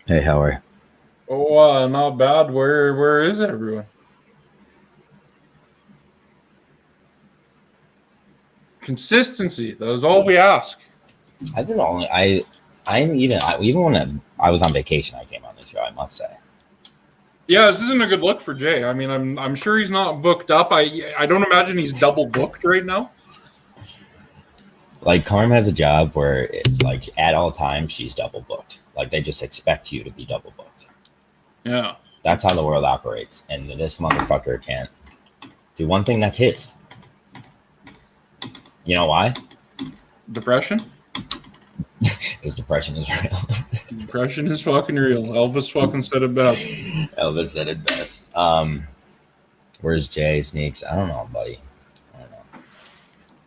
Hey, how are you? Oh, not bad. Where is everyone? Consistency. That is all we ask. I did only even when I was on vacation, I came on the show. I must say. Yeah, this isn't a good look for Jay. I mean, I'm sure he's not booked up. I don't imagine he's double booked right now. Like Carm has a job where it's like at all times she's double booked. Like they just expect you to be double booked. Yeah. That's how the world operates, and this motherfucker can't do one thing that's his. You know why? Depression? Because depression is real. Depression is fucking real. Elvis fucking said it best. Elvis said it best. Where's Jay? Sneaks? I don't know, buddy. I don't know.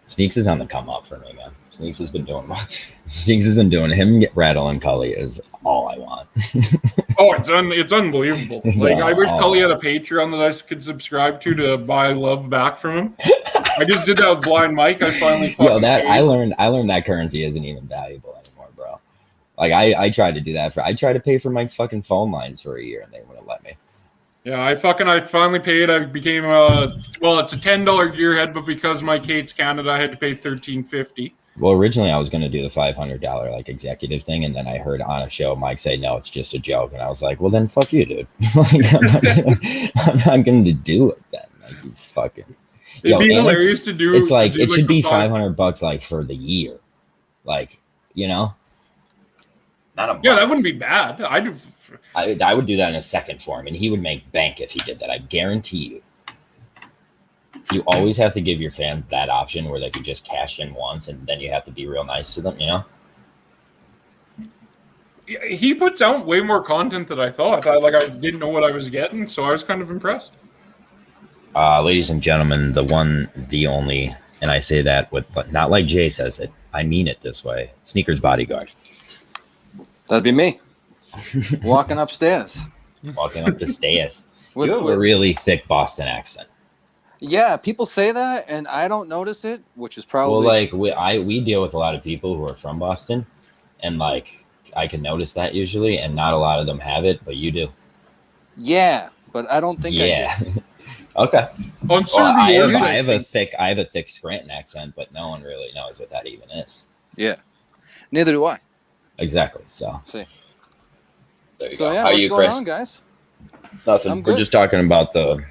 Sneaks is on the come up for me, man. Sneaks has been doing him rattling Cully is all I want. Oh, it's unbelievable. I wish Cully had a Patreon that I could subscribe to buy love back from him. I just did that with Blind Mike. I finally I learned that currency isn't even valuable anymore, bro. Like I tried to do that I tried to pay for Mike's fucking phone lines for a year and they wouldn't let me. Yeah, I finally paid. I became it's a $10 gearhead, but because Mike hates Canada, I had to pay $13.50. Well, originally I was going to do the $500 like executive thing, and then I heard on a show Mike say, "No, it's just a joke," and I was like, "Well, then fuck you, dude. I'm not going to do it then." Like you fucking. It'd be hilarious to do. It's like it should be $500 like for the year, like not a month. Yeah, that wouldn't be bad. I would do that in a second for him, and he would make bank if he did that. I guarantee you. You always have to give your fans that option where they could just cash in once, and then you have to be real nice to them, He puts out way more content than I thought. I didn't know what I was getting, so I was kind of impressed. Ladies and gentlemen, the one, the only, and I say that but not like Jay says it. I mean it this way. Sneakers bodyguard. That'd be me. Walking upstairs. Walking up the stairs. You have a really thick Boston accent. Yeah, people say that, and I don't notice it, which is probably... Well, we deal with a lot of people who are from Boston, and, like, I can notice that usually, and not a lot of them have it, but you do. Yeah, but I don't think I do. Okay. I have a thick Scranton accent, but no one really knows what that even is. Yeah. Neither do I. Exactly, so... See. There you so, go. yeah, How are what's you, going Chris? on, guys? Nothing. We're just talking about the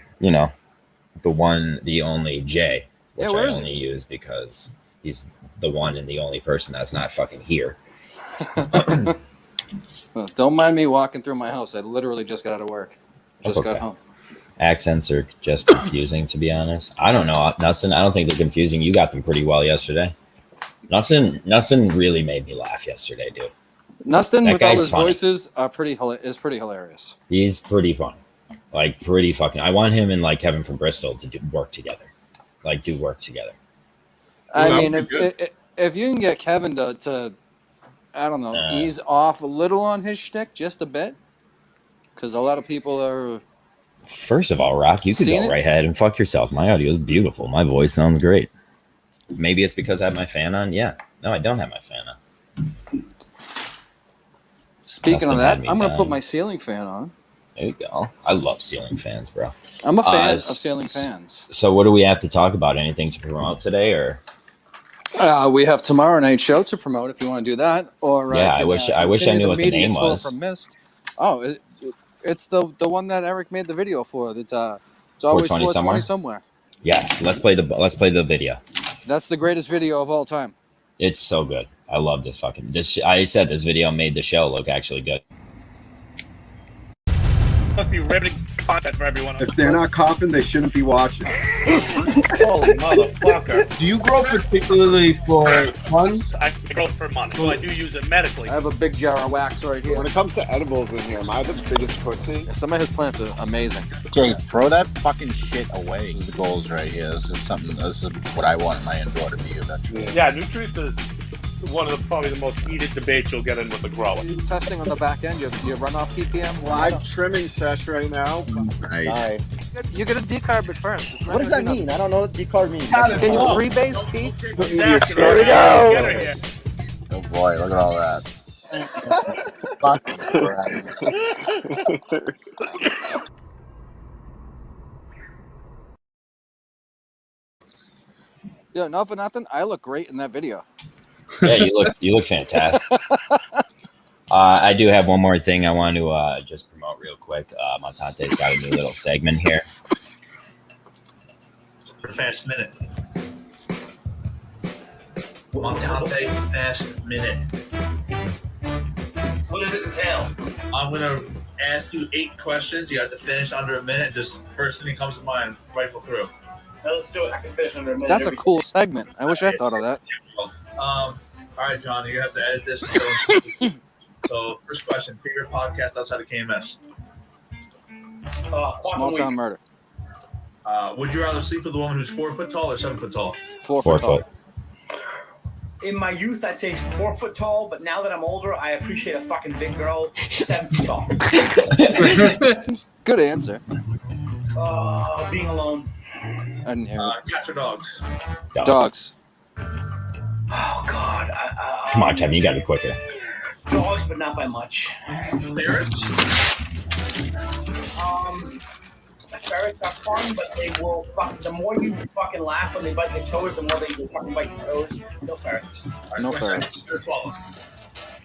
one, the only Jay, which I only use because he's the one and the only person that's not fucking here. Well, don't mind me walking through my house. I literally just got out of work. Got home. Accents are just confusing, to be honest. I don't know, Nussin. I don't think they're confusing. You got them pretty well yesterday. Nussin really made me laugh yesterday, dude. Nustin with all his voices is pretty hilarious. He's pretty funny. Like, pretty fucking... I want him and, like, Kevin from Bristol to do work together. I mean, if you can get Kevin to I don't know, ease off a little on his shtick, just a bit, because a lot of people are... First of all, Rock, you could go right ahead and fuck yourself. My audio is beautiful. My voice sounds great. Maybe it's because I have my fan on. Yeah. No, I don't have my fan on. Speaking of that, I'm going to put my ceiling fan on. There you go. I love ceiling fans, bro. I'm a fan of ceiling fans. So what do we have to talk about? Anything to promote today, or? We have tomorrow night's show to promote if you want to do that. Or I wish I knew what the name was. From Mist. Oh, it's the one that Eric made the video for. It's always 420 somewhere. Yes, let's play the video. That's the greatest video of all time. It's so good. I love this fucking. I said this video made the show look actually good. Must be riveting content for everyone. If they're not coughing, they shouldn't be watching. Holy motherfucker. Do you grow particularly for fun? I grow for money, so I do use it medically. I have a big jar of wax right here. When it comes to edibles in here, am I the biggest pussy? Some of his plants are amazing. Jay, throw that fucking shit away. This is the goals right here. This is what I want my indoor to be eventually. Yeah, Nutrients is one of probably the most heated debates you'll get in with the grower. Testing on the back end, your runoff ppm. Live trimming sesh right now. Nice. You're gonna decarb it first. What does that mean? I don't know what decarb means. Can you freebase, Pete? There we go. Oh boy, look at all that. Fucking Christ. Yeah, not for nothing. I look great in that video. Yeah, you look fantastic. I do have one more thing I want to just promote real quick. Montante's got a new little segment here. Fast minute. Montante Fast Minute. What does it entail? I'm gonna ask you 8 questions. You have to finish under a minute. Just first thing that comes to mind, rifle through. Let's do it. I can finish under a minute. That's a cool segment. I wish I thought of that. All right, John, you have to edit this. So, first question: favorite podcast outside of KMS? Small Town Murder. Would you rather sleep with a woman who's 4 foot tall or 7 foot tall? 4 foot tall. In my youth, I'd say 4 foot tall, but now that I'm older, I appreciate a fucking big girl 7 foot tall. Good answer. Being alone. I didn't hear it. Cats or dogs? Dogs. Oh God. Come on, Kevin, you got to be quicker. Dogs, but not by much. Ferrets? Ferrets are fun, but they will the more you fucking laugh when they bite your toes, the more they will fucking bite your toes. No ferrets. No ferrets.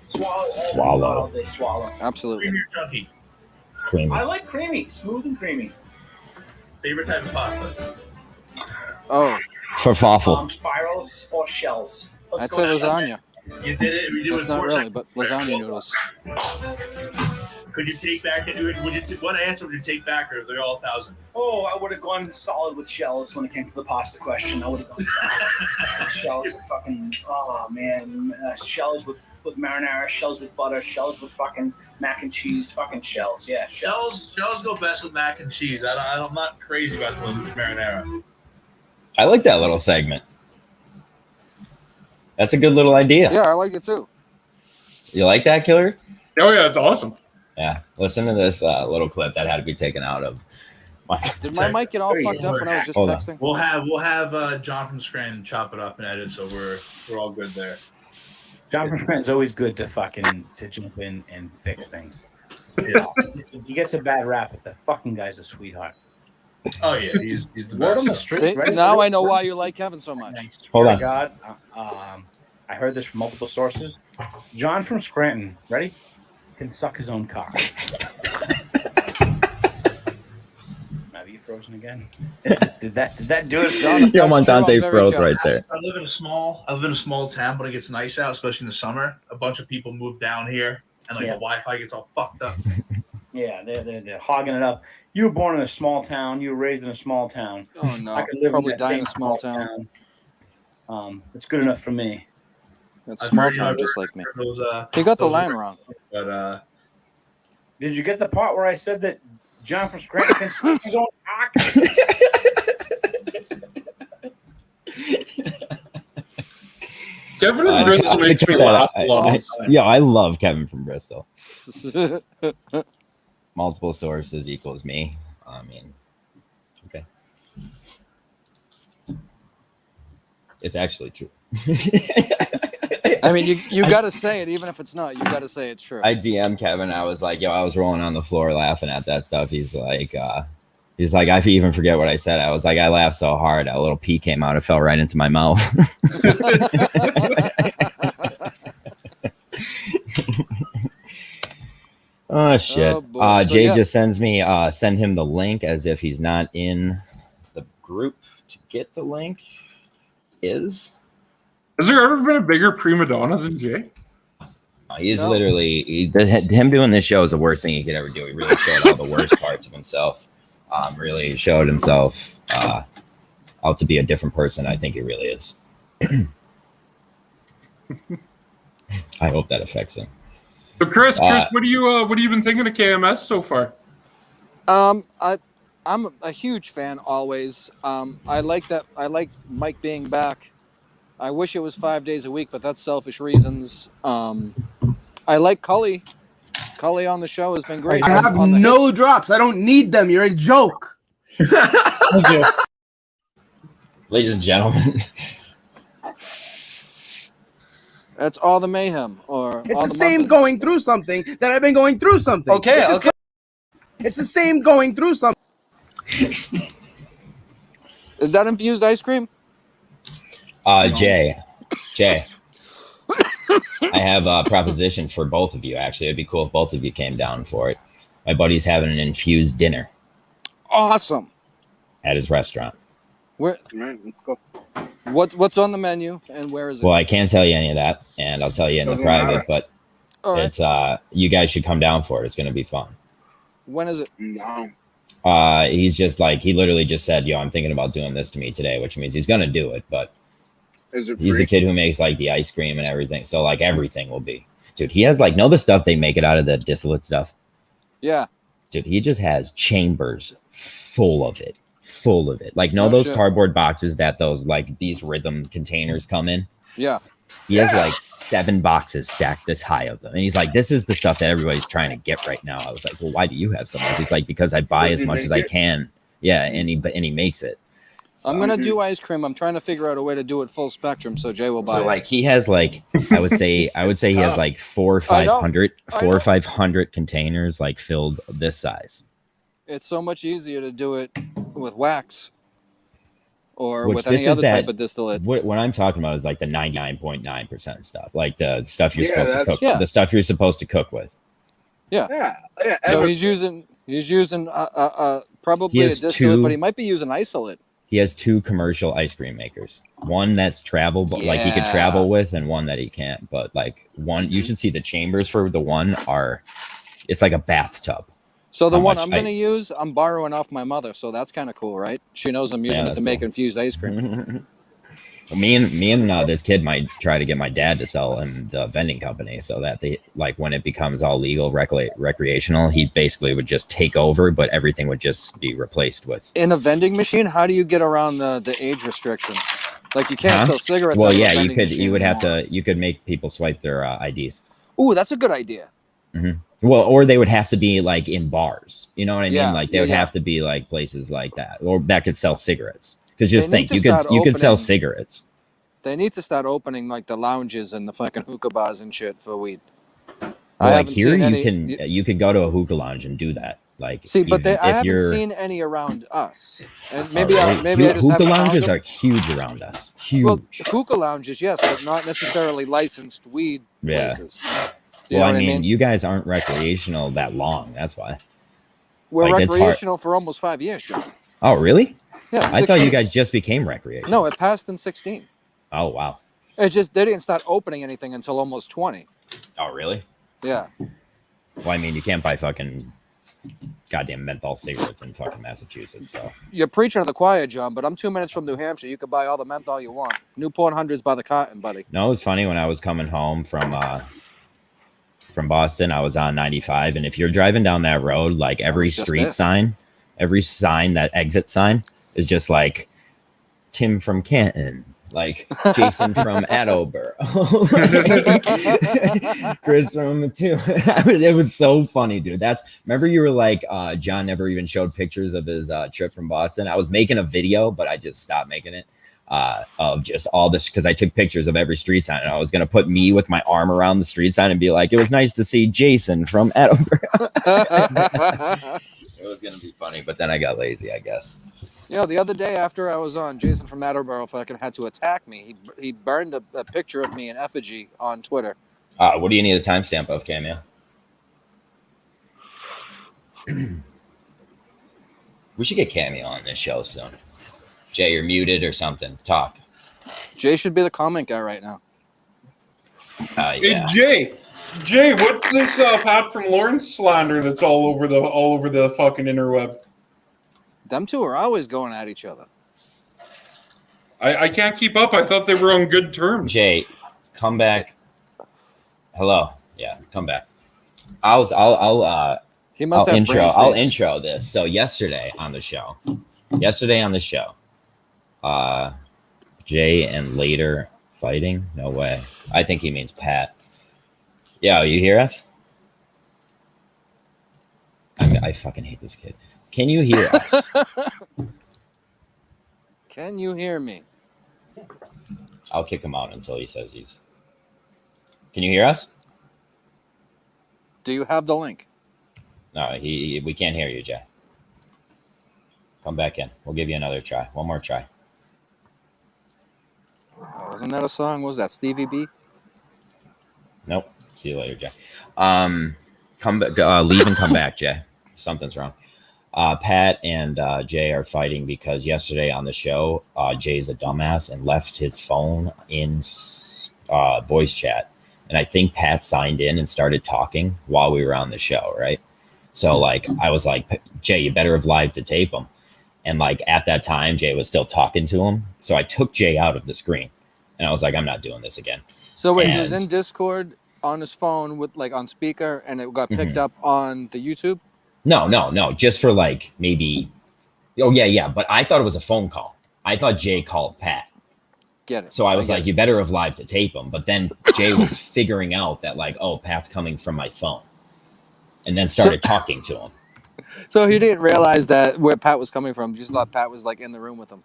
Swallow. They swallow. Absolutely. Creamy or chunky? Creamy. I like creamy, smooth and creamy. Favorite type of pasta? Oh. For Fawful. Spirals or shells. I'd say lasagna. You did it. That's not really, but lasagna noodles. Could you take back? What answer would you take back, or are they all 1,000? Oh, I would have gone solid with shells when it came to the pasta question. I would have gone solid. Shells are fucking. Oh man, shells with marinara, shells with butter, shells with fucking mac and cheese, fucking shells. Yeah, Shells go best with mac and cheese. I'm not crazy about the one with marinara. I like that little segment. That's a good little idea. Yeah, I like it too. You like that, Killer? Oh yeah, it's awesome. Yeah. Listen to this little clip that had to be taken out of. Did my mic get all fucked up when I was just texting? We'll have John from Scranton chop it up and edit, so we're all good there. John from Scranton's always good to jump in and fix things. Yeah. He gets a bad rap, but the fucking guy's a sweetheart. Oh yeah, he's the word best. on the street. See, Right? now I know why you like Kevin so much. Hold on. God, I heard this from multiple sources. John from Scranton, ready? Can suck his own cock. Are you frozen again? Did that do it, John? Yo, Montante froze right there. I live in a small town, but it gets nice out, especially in the summer. A bunch of people move down here, and the Wi-Fi gets all fucked up. Yeah, they're hogging it up. You were born in a small town. You were raised in a small town. Oh no, I could live probably in that die in same a small town. It's good enough for me. That's small town, just like me. Those, You got the line wrong. But did you get the part where I said that John from Scranton can suck his own cock? Kevin from Bristol makes me laugh a lot. Yeah, I love Kevin from Bristol. Multiple sources equals me. I mean, okay. It's actually true. I mean, you got to say it, even if it's not. You got to say it's true. I DM Kevin. I was like, yo, I was rolling on the floor laughing at that stuff. He's like, I even forget what I said. I was like, I laughed so hard, a little pee came out. It fell right into my mouth. Oh shit! Oh, so, Jay just sends me send him the link as if he's not in the group to get the link. Has there ever been a bigger prima donna than Jay? He's literally him doing this show is the worst thing he could ever do. He really showed all the worst parts of himself. Really showed himself out to be a different person. I think he really is. I hope that affects him. So Chris, what do you been thinking of KMS so far? I'm a huge fan always. I like Mike being back. I wish it was 5 days a week, but that's selfish reasons. I like Cully. Cully on the show has been great. I have no drops. I don't need them. You're a joke. Ladies and gentlemen. That's all the mayhem, or It's all the the same muffins. going through something that I've been going through something. Okay, It's just- It's the same going through something. Is that infused ice cream? Jay, I have a proposition for both of you. Actually, it'd be cool if both of you came down for it. My buddy's having an infused dinner Awesome. at his restaurant. Where? Right, let's go. What's on the menu and where is it? Well, I can't tell you any of that, and I'll tell you in the Doesn't private. matter. But All right. it's you guys should come down for it. It's going to be fun. When is it? No. He's just like, he literally just said, yo, I'm thinking about doing this to me today, which means he's going to do it. But Is it he's free? the kid who makes like the ice cream and everything. So like everything will be, dude, he has like, know the stuff they make it out of, the distillate stuff. Yeah. Dude, he just has chambers full of it. Like, know No those shit. cardboard boxes that those like these rhythm containers come in? Yeah. He has like 7 boxes stacked this high of them. And he's like, this is the stuff that everybody's trying to get right now. I was like, well, why do you have so much? He's like, because I buy Does as he much make as I it? can. Yeah, and he makes it. I'm gonna do ice cream. I'm trying to figure out a way to do it full spectrum so Jay will buy So it. like he has like I would say he has like 400 or I know. 500 I 400 know. or 500 containers like filled this size. It's so much easier to do it with wax or Which with this any is other type that- of distillate. What I'm talking about is like the 99.9% stuff, like the stuff you're Yeah, supposed to that's- cook, Yeah. the stuff you're supposed to cook with. Yeah. So he's using probably He a has distillate, two- but he might be using isolate. He has 2 commercial ice cream makers. One that's travelable, like he could Yeah. travel with, and one that he can't. But like one, you should see the chambers for the one it's like a bathtub. So the How one much I'm going to ice- use, I'm borrowing off my mother, so that's kind of cool, right? She knows I'm using it that's to make cool. infused ice cream. Well, me and this kid might try to get my dad to sell him the vending company so that they like when it becomes all legal recreational, he basically would just take over, but everything would just be replaced with. In a vending machine, how do you get around the age restrictions? Like you can't Huh? sell cigarettes. Well, out of a yeah, you vending could. machine You would have anymore. to. You could make people swipe their IDs. Ooh, that's a good idea. Well, or they would have to be like in bars. You know what I mean? Yeah, Like they yeah, would yeah. have to be like places like that, or that could sell cigarettes. Because just They need think, to start you could sell opening- cigarettes. They need to start opening like the lounges and the fucking hookah bars and shit for weed. Well, like haven't here, seen you any- can you could go to a hookah lounge and do that. Like See, but even I if haven't you're- seen any around us. And Oh, maybe really? maybe I just hookah haven't found lounges them. are huge around us. Huge. Well, hookah lounges, yes, but not necessarily licensed weed Yeah. places. Do you well, know I what mean, you guys aren't recreational that long. That's why. We're like, it's hard- recreational for almost 5 years, John. Oh, really? Yeah, I thought 16. you guys just became recreational. No, it passed in 16. Oh, wow. It just they didn't start opening anything until almost 20. Oh, really? Yeah. Well, I mean, you can't buy fucking goddamn menthol cigarettes in fucking Massachusetts. So You're preaching to the choir, John, but I'm 2 minutes from New Hampshire. You could buy all the menthol you want. Newport hundreds by the carton, buddy. no, it was funny when I was coming home from Boston. I was on 95, and if you're driving down that road, like every was just street it. sign, every sign, that exit sign is just like Tim from Canton, like Jason from Attleboro, Chris from Mattoon. It was so funny, dude. Remember you were like, John never even showed pictures of his trip from Boston. I was making a video, but I just stopped making it. Of just all this, because I took pictures of every street sign, and I was gonna put me with my arm around the street sign and be like, "It was nice to see Jason from Attleboro." It was gonna be funny, but then I got lazy, I guess. You know, the other day after I was on, Jason from Attleboro fucking had to attack me. He burned a picture of me in effigy on Twitter. What do you need a timestamp of, Cameo? We should get Cameo on this show soon. Jay, you're muted or something. Talk. Jay should be the comment guy right now. Yeah. Hey, Jay, what's this Pat from Lawrence slander that's all over the fucking interweb? Them two are always going at each other. I can't keep up. I thought they were on good terms. Jay, come back. Hello. Yeah, come back. I'll He must have brain I'll freeze. intro this. So yesterday on the show, Jay and Later fighting? No way. I think he means Pat. Yeah, you hear us? I fucking hate this kid. Can you hear us? Can you hear me? I'll kick him out until he says he's. Can you hear us? Do you have the link? No, we can't hear you, Jay. Come back in. We'll give you another try. One more try. Oh, wasn't that a song? What was that Stevie B? Nope. See you later, Jay. Come back. Leave and come back, Jay. Something's wrong. Pat and Jay are fighting because yesterday on the show, Jay's a dumbass and left his phone in voice chat. And I think Pat signed in and started talking while we were on the show, right? So, like, I was like, Jay, you better have live to tape him. And, like, at that time, Jay was still talking to him. So I took Jay out of the screen. And I was like, I'm not doing this again. So wait, he was in Discord on his phone with, like, on speaker, and it got picked up on the YouTube? No. Just for, like, maybe... Oh, yeah. But I thought it was a phone call. I thought Jay called Pat. Get it. So I was like, you better have live to tape him. But then Jay was figuring out that, like, oh, Pat's coming from my phone. And then started talking to him. So he didn't realize that where Pat was coming from. Just thought Pat was, like, in the room with him.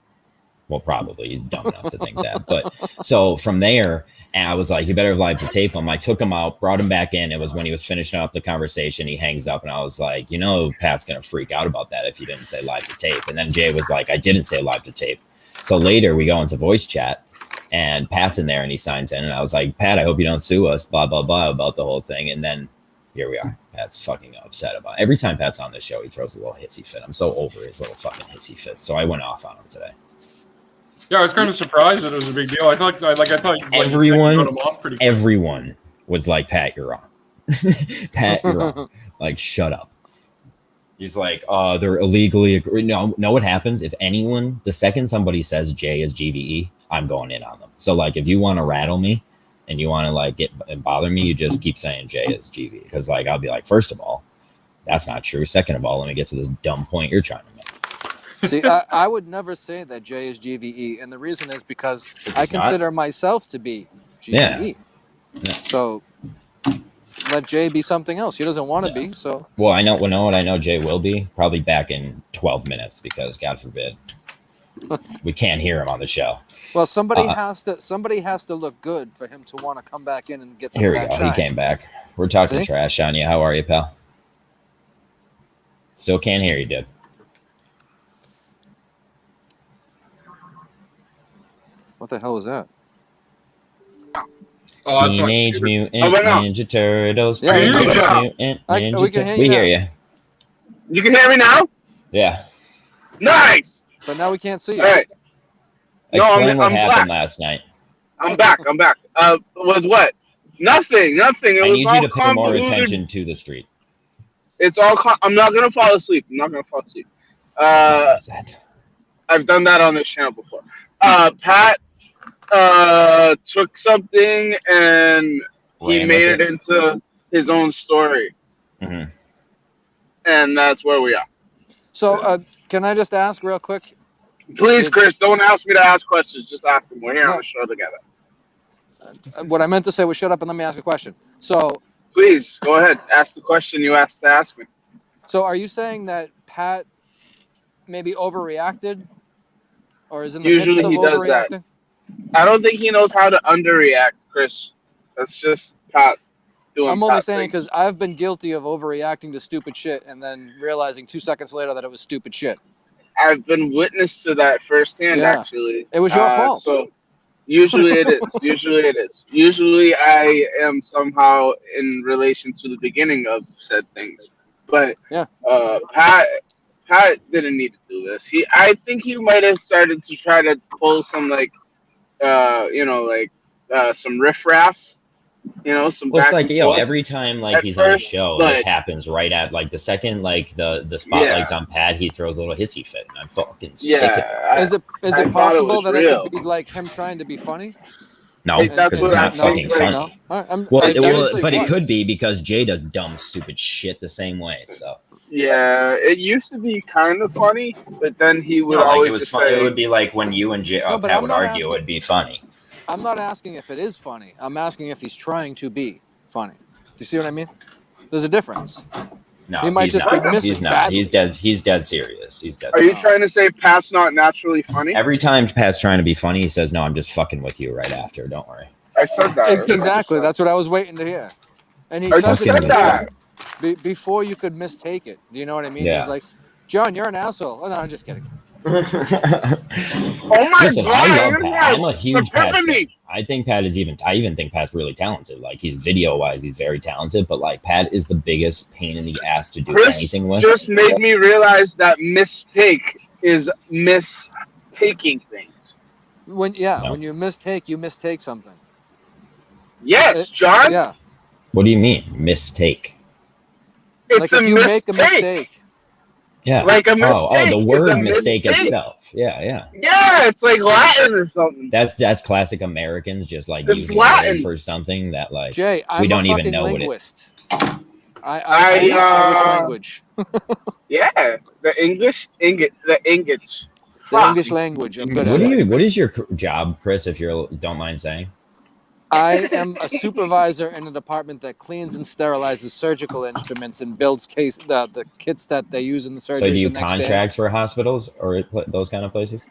Well, probably. He's dumb enough to think that. But so from there, I was like, you better have live to tape him. I took him out, brought him back in. It was when he was finishing up the conversation. He hangs up, and I was like, you know, Pat's going to freak out about that if you didn't say live to tape. And then Jay was like, I didn't say live to tape. So later we go into voice chat, and Pat's in there, and he signs in. And I was like, Pat, I hope you don't sue us, blah, blah, blah, about the whole thing. And then here we are. Pat's fucking upset about it. Every time Pat's on this show, he throws a little hissy fit. I'm so over his little fucking hissy fit. So I went off on him today. Yeah, I was kind of surprised that it was a big deal. I thought everyone was like, Pat, you're wrong. Pat, you're wrong. Like, shut up. He's like, they're illegally agree. No, what happens if anyone, the second somebody says Jay is GVE, I'm going in on them. So, like, if you want to rattle me and you want to, like, get and bother me, you just keep saying Jay is GVE. Because, like, I'll be like, first of all, that's not true. Second of all, let me get to this dumb point you're trying to make. See, I would never say that Jay is GVE, and the reason is because I consider myself to be GVE. Yeah. So let Jay be something else. He doesn't want to be. So well, I know what I know. Jay will be probably back in 12 minutes because God forbid we can't hear him on the show. Well, somebody has to look good for him to want to come back in and get some. Here we go. Shine. He came back. We're talking trash on you. How are you, pal? Still can't hear you, dude. What the hell was that? Teenage Mutant Ninja Turtles. Yeah, we can hear you. You can hear me now? Yeah. Nice. But now we can't see you. All right. Explain what happened back. last night. I'm back. Was what? Nothing. It I was need all you to pay more convoluted. attention to the street. It's all. I'm not gonna fall asleep. I've done that on this channel before. Pat took something and he made it into his own story, and that's where we are. So, can I just ask real quick? Please, Chris, don't ask me to ask questions. Just ask them. We're here on the show together. What I meant to say was shut up and let me ask a question. So, please go ahead. Ask the question you asked to ask me. So, are you saying that Pat maybe overreacted, or is in the Usually midst of he does overreacting? that. I don't think he knows how to underreact, Chris. That's just Pat doing. I'm only Pat saying things. because I've been guilty of overreacting to stupid shit and then realizing 2 seconds later that it was stupid shit. I've been witness to that firsthand. Yeah. Actually, It was your fault. So usually it is. Usually I am somehow in relation to the beginning of said things. But yeah, Pat didn't need to do this. I think he might have started to try to pull some some riffraff. Some. Well, it's back like, and yo, forth. every time like At he's on the first, show, like- this happens right at like the second like the spotlight's on Pat, he throws a little hissy fit, and I'm fucking sick of it. Is it I thought possible it was that real. it could be like him trying to be funny? No, Hey, that's because what it's I'm not fucking saying. funny. No? All right, Well, I didn't say but it was. could be because Jay does dumb, stupid shit the same way. So Yeah, it used to be kind of funny, but then he would no, like always it was just fun. say, It would be like when you and No, but Pat I'm would not argue, asking- it would be funny. I'm not asking if it is funny. I'm asking if he's trying to be funny. Do you see what I mean? There's a difference. No, He might he's just not. be missing He's not. badly. He's dead. He's dead serious. He's dead. Are you serious. trying to say Pat's not naturally funny? Every time Pat's trying to be funny, he says, "No, I'm just fucking with you." Right after, don't worry. I said that. Exactly. That's what I was waiting to hear. And he I says just it said before, that. before you could mistake it. Do you know what I mean? Yeah. He's like, John, you're an asshole. Oh, no, I'm just kidding. Oh my Listen, god! I love Pat. I'm a huge Pat fan. Epiphany. I think Pat is I even think Pat's really talented. Like, he's video wise, he's very talented, but like Pat is the biggest pain in the ass to do Chris anything with. just made me realize that mistake is mistaking things. When you mistake something. Yes, John. Yeah. What do you mean, mistake? It's Like a if you mistake. make a mistake. Yeah. Like a mistake. Oh, the is word a mistake mistake. itself. Yeah. Yeah, it's like Latin or something. That's classic Americans just like It's using Latin. a word for something that like Jay, I'm we don't a even fucking know linguist. I know English language. Yeah, the English. The English language. I'm good what at do it. you? What is your job, Chris? If you don't mind saying. I am a supervisor in a department that cleans and sterilizes surgical instruments and builds the kits that they use in the surgery. So do you the next contract day. for hospitals or those kind of places?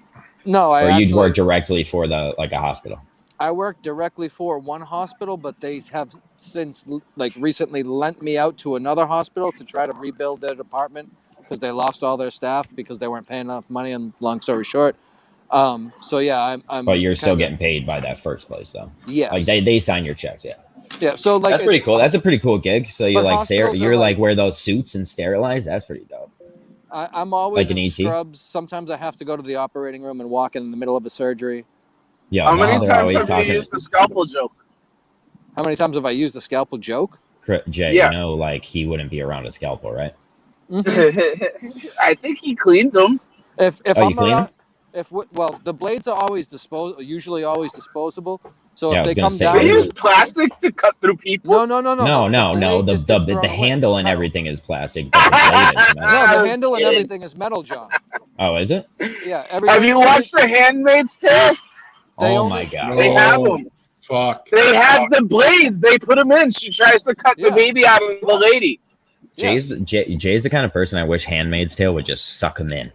No, or you'd work directly for a hospital. I work directly for one hospital, but they have since recently lent me out to another hospital to try to rebuild their department because they lost all their staff because they weren't paying enough money. And long story short, so yeah, I'm. But you're still getting paid by that first place, though. Yes. Like they sign your checks, yeah. Yeah, so like that's pretty cool. That's a pretty cool gig. So you but like hospitals you're are like wear those suits and sterilize. That's pretty dope. I'm always Like an in ET? scrubs. Sometimes I have to go to the operating room and walk in the middle of a surgery. Yeah. How many they're times always have talking. you used the scalpel joke? How many times have I used the scalpel joke? Jay, Yeah. you know, like he wouldn't be around a scalpel, right? I think he cleans them. If Oh, you I'm clean 'em? around, the blades are usually always disposable. So Yeah, I if was they gonna come say, down, They use plastic to cut through people. no. No. blade just The gets thrown away. handle It's and metal. everything is plastic, but the blade is metal. No, the handle and everything is metal, John. Oh, is it? Yeah. Have you watched The Handmaid's Tale? Oh my god. They have them. Fuck. They have the blades. They put them in. She tries to cut the baby out of the lady. Jay's the kind of person I wish Handmaid's Tale would just suck him in.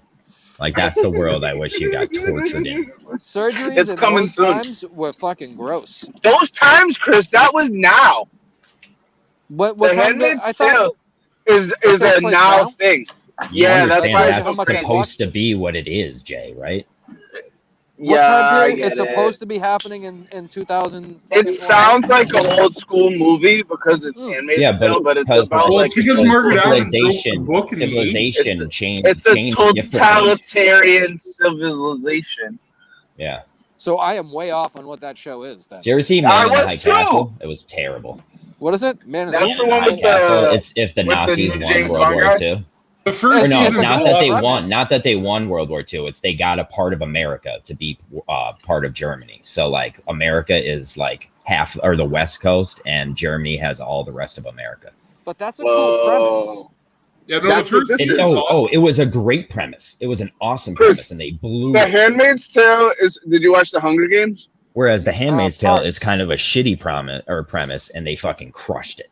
Like that's the world I wish you got tortured in. Surgeries It's in coming those soon. times were fucking gross. Those times, Chris, that was now. What The time? Handmaid's I thought Tale is takes a place now now? thing. You Yeah, that's understand why that's it's so crazy. supposed to be what it is, Jay, right? what Yeah, time I period get it's it. supposed to be happening in 2000? It sounds like an old school movie because it's Handmaid's Yeah, Tale, but it's because about like because Margaret Atwood wrote the civilization, book in the civilization changed. it's a changed differently. totalitarian civilization. Yeah. So I am way off on what that show is. Then Did you ever see I Man in the was High too. Castle? It was terrible. what is it? Man, in the That's the High one High with Castle. the It's if the with the Nazis new won James World Bond War guy? II. The Or first no, season not was that they awesome. won. Not that they won World War II. It's they got a part of America to be part of Germany. So like America is like half or the West Coast, and Germany has all the rest of America. But that's a cool premise. Yeah, no, That's the what first this season is. was awesome. It was a great premise. It was an awesome Chris, premise, and they blew The it. Handmaid's Tale is. Did you watch The Hunger Games? Whereas The Handmaid's Tale parts. is kind of a shitty premise, and they fucking crushed it.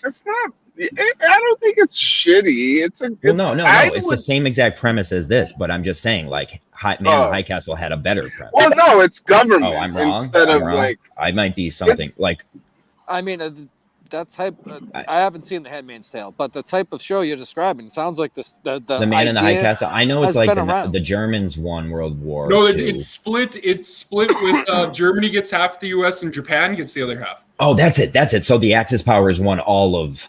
It's not. I don't think it's shitty. It's a. Well, no, I it's would- the same exact premise as this, but I'm just saying, like, Man in the High Castle had a better premise. Well, no, it's government. Oh, I'm wrong. Instead I'm of wrong. like. I might be something like. I mean, that type. I haven't seen The Handmaid's Tale, but the type of show you're describing sounds like this. The Man in the High idea Castle. I know it's has like been around. the Germans won World War No, II. it's split. It's split with Germany gets half the U.S. and Japan gets the other half. Oh, that's it. So the Axis powers won all of.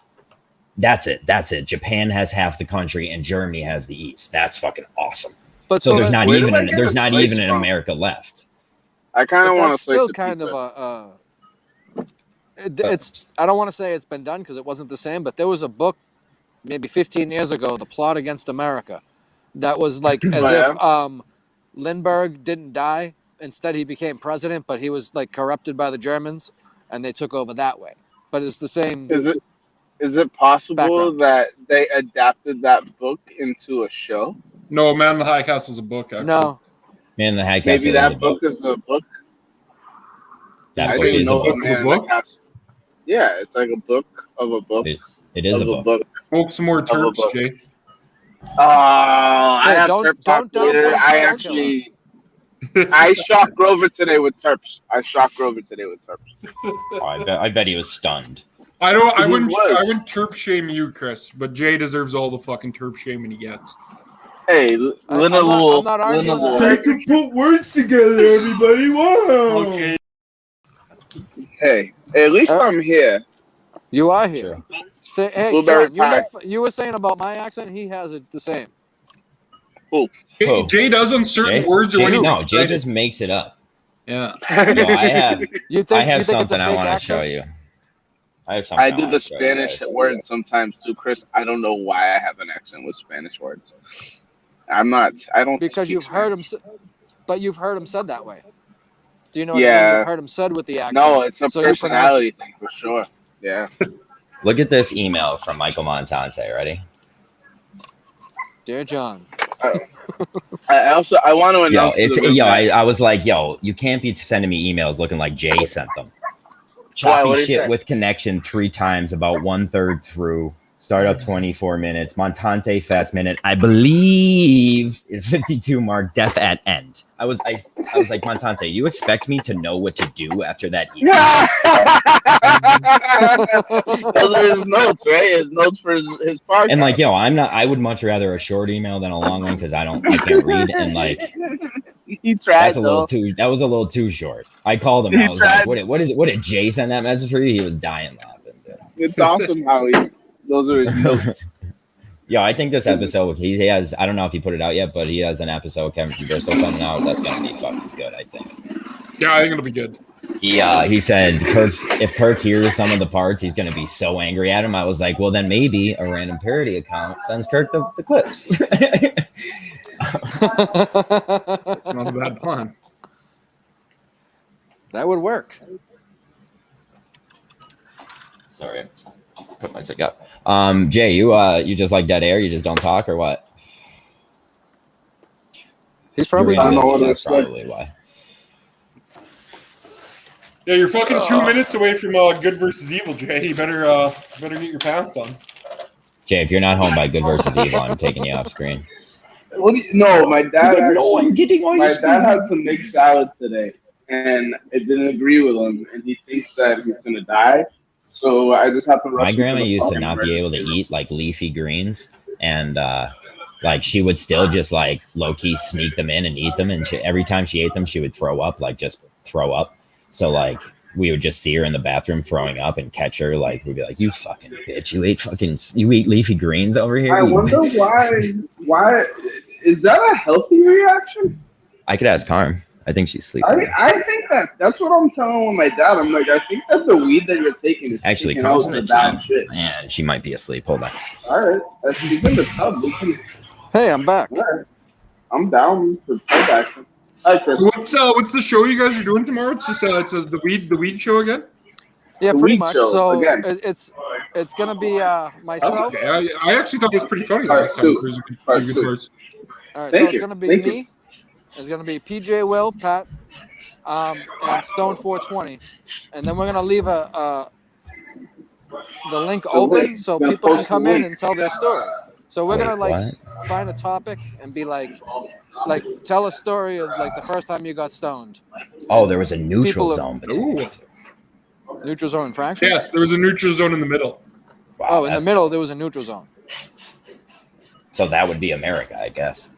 That's it. Japan has half the country, and Germany has the East. That's fucking awesome. But So there's that- not Where even did I get there's a not slice even an from? America left. I kind but of want to that's slice still of kind pizza. of it's. I don't want to say it's been done because it wasn't the same, but there was a book maybe 15 years ago, The Plot Against America, that was like as Oh, if Lindbergh didn't die. Instead, he became president, but he was like corrupted by the Germans, and they took over that way. But it's the same. Is it possible Background. that they adapted that book into a show? No, Man in the High Castle is a book. Actually. No, Man in the High Castle. Maybe is that a book is a book. That I book didn't is a know book. what Man in the Castle. Yeah, it's like a book of a book. It is of a book. Smoke some more Of a Terps, book. Jay. I have don't- Terp don't Talk later. downplay I Terp actually, I shot Grover today with Terps. Oh, I bet he was stunned. I He wouldn't was. terp shame you, Chris, but Jay deserves all the fucking terp shaming he gets. Hey, I'm not arguing that. can put words together, everybody. Wow. Okay. Hey, at least I'm here. You are here. Say, hey, Blueberry John, pie. you were saying about my accent. He has it the same. Jay does on certain Jay? words or when he's Jay excited. just makes it up. Yeah. Yo, I have You think I have it's a something I fake want to accent? show you. I have something. I do wanna the show you Spanish guys. words sometimes too, Chris. I don't know why I have an accent with Spanish words. I'm not. I don't. Because speak you've heard him, but you've heard him said that way. Do you know what I Yeah. mean? You've heard him said with the accent. No, it's a so you pronounce personality thing for sure. Yeah. Look at this email from Michael Montante. Ready? Dear John. I want to Yo, announce. to the room that- I was like, yo, you can't be sending me emails looking like Jay sent them. Why? Choppy What'd he shit say? with connection 3 times, about 1/3 through. Startup 24 minutes. Montante fast minute, I believe, is 52 mark. Def at end. I was like, Montante, you expect me to know what to do after that email? Those are his notes, right? His notes for his podcast. And like, yo, I would much rather a short email than a long one because I can't read. And like, he tried. that was a little too short. I called him. He I was like, tried. what did Jay send that message for you? He was dying laughing. It's awesome how those are his notes. Yeah, I think this episode he has. I don't know if he put it out yet, but he has an episode with Kevin from Bristol coming out. That's gonna be fucking good. I think. Yeah, I think it'll be good. He said if Kirk hears some of the parts, he's gonna be so angry at him. I was like, well, then maybe a random parody account sends Kirk the clips. Not a bad plan. That would work. Sorry, put my cig up. Jay, you just like dead air? You just don't talk, or what? He's probably. I don't know what That's it's like. probably why. Yeah, you're fucking 2 minutes away from good versus evil, Jay. You better get your pants on. Jay, if you're not home by good versus evil, I'm taking you off screen. No, my dad. He's like, no, I'm getting on my your dad screen. had some mixed salad today, and it didn't agree with him, and he thinks that he's gonna die. So I just have to. My grandma used to not be able to eat like leafy greens, and like she would still just like low key sneak them in and eat them, and every time she ate them, she would throw up, like just throw up. So like we would just see her in the bathroom throwing up and catch her. Like we'd be like, "You fucking bitch! You eat leafy greens over here." I wonder why. Why is that a healthy reaction? I could ask Harm. I think she's sleeping. I think that's what I'm telling my dad. I'm like, I think that the weed that you're taking is Actually, taking out Carl's in the the bad gym. shit. Man, she might be asleep. Hold on. All right, she's in the tub. We can, Hey, I'm back. all right. I'm down for tub action. Hi, Chris. What's the show you guys are doing tomorrow? It's just the weed show again. Yeah, The pretty weed much. show, So again. it's gonna be myself. Okay. I actually thought it was pretty funny last time. Two. There's a good Part good two. parts. All right, Thank so it's you. gonna be Thank me. you. It's gonna be PJ, Will, Pat, and Stone 420, and then we're gonna leave the link open link. so Gonna people can post come the in link. and tell their stories. So we're gonna like What? find a topic and be like tell a story of like the first time you got stoned. Oh, there was a neutral People- zone between. Ooh. Neutral zone infraction. Yes, there was a neutral zone in the middle. Wow, Oh, in the that's- middle there was a neutral zone. So that would be America, I guess.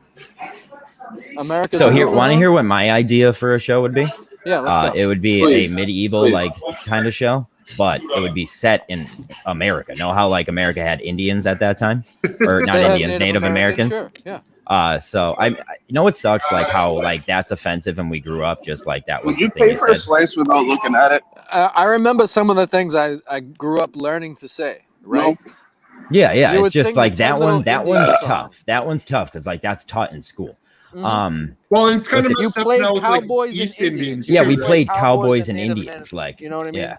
America's So a here, neutral want to zone? hear what my idea for a show would be? Yeah, let's go. It would be Please. a medieval Please. like kind of show, but it would be set in America. Know how like America had Indians at that time, or not They had Indians, Native Americans. Sure, yeah. So you know what sucks? Like how like that's offensive, and we grew up just like that was Would you the thing pay you for a said. slice without looking at it? I remember some of the things I grew up learning to say. Right. No. Yeah, You it's would just sing like the that 10 little one. That Indian one's songs. tough. That one's tough because like that's taught in school. Mhm. Well, and it's kind of What's it- messed You up played now with, Cowboys like, East and Indians. Indians. Yeah, too, we right? played Cowboys Cowboys and and Native Indians. American. Like You know what I mean? Yeah.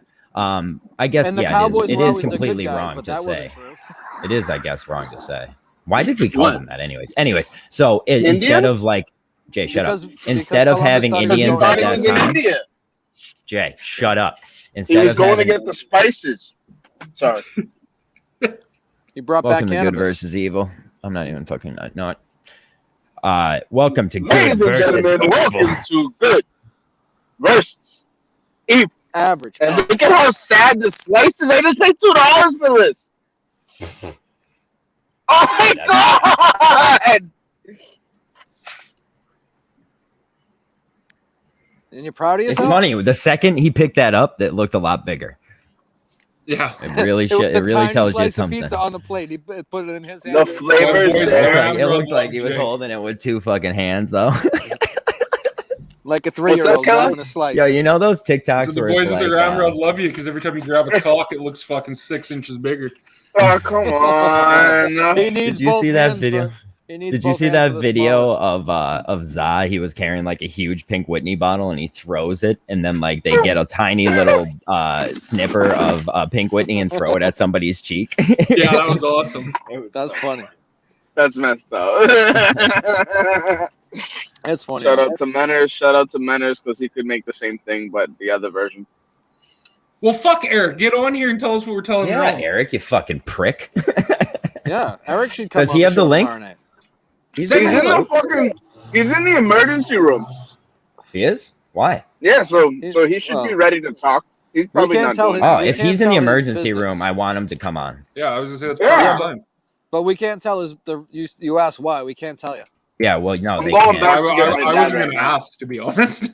I guess And the yeah, Cowboys it were is always the good completely guys, wrong but to that say. wasn't true. It is, I guess, wrong to say. Why did we call What? them that, anyways? So instead Indians? of like Jay, shut Because- up. because Instead of Columbus having thought he was Indians going at He that was in time, India. Jay, shut up. He Instead was of going to having get the spices. Sorry. He brought welcome back to Good cannabis. versus Evil. I'm not even fucking not. Welcome to Good Ladies and versus gentlemen, welcome Evil. to Good versus Evil. Average. And look at how sad the slice is. I just paid $2 for this. Oh my god! And you're proud of It's yourself? funny. The second he picked that up, that looked a lot bigger. Yeah. It really was it a really tiny tells you slice of something. pizza on the plate. He put it in his hand. The flavors boys, there. It looks like he was holding it with two fucking hands, though. Like a 3-year-old Kelly? grabbing a slice. Yo, you know those TikToks So the where it's boys at the like, Ramrod love you because every time you grab a cock, it looks fucking 6 inches bigger. Oh, come on. He needs Did you both see that hands video? for- he needs Did you both see hands that for the video smallest. of Za? He was carrying like a huge Pink Whitney bottle and he throws it, and then like they get a tiny little snipper of Pink Whitney and throw it at somebody's cheek. Yeah, that was awesome. That's funny. That's messed up. It's funny. Shout out to Menners. Shout out to Menners because he could make the same thing, but the other version. Well, fuck Eric. Get on here and tell us what we're telling you Yeah, wrong. Eric, you fucking prick. Yeah, Eric should come. Does on he the have the show link? tomorrow night. He's in the emergency room. He is? Why? Yeah, so he should be ready to talk. He's probably can't not tell doing him- Oh, we if can't he's in the tell his emergency business. room, I want him to come on. Yeah, I was gonna say that's Yeah. part of the But we can't tell his. You asked why. We can't tell you. Yeah, well, no, I'm they going can't. back I to get my wasn't dad gonna right now. ask, to be honest.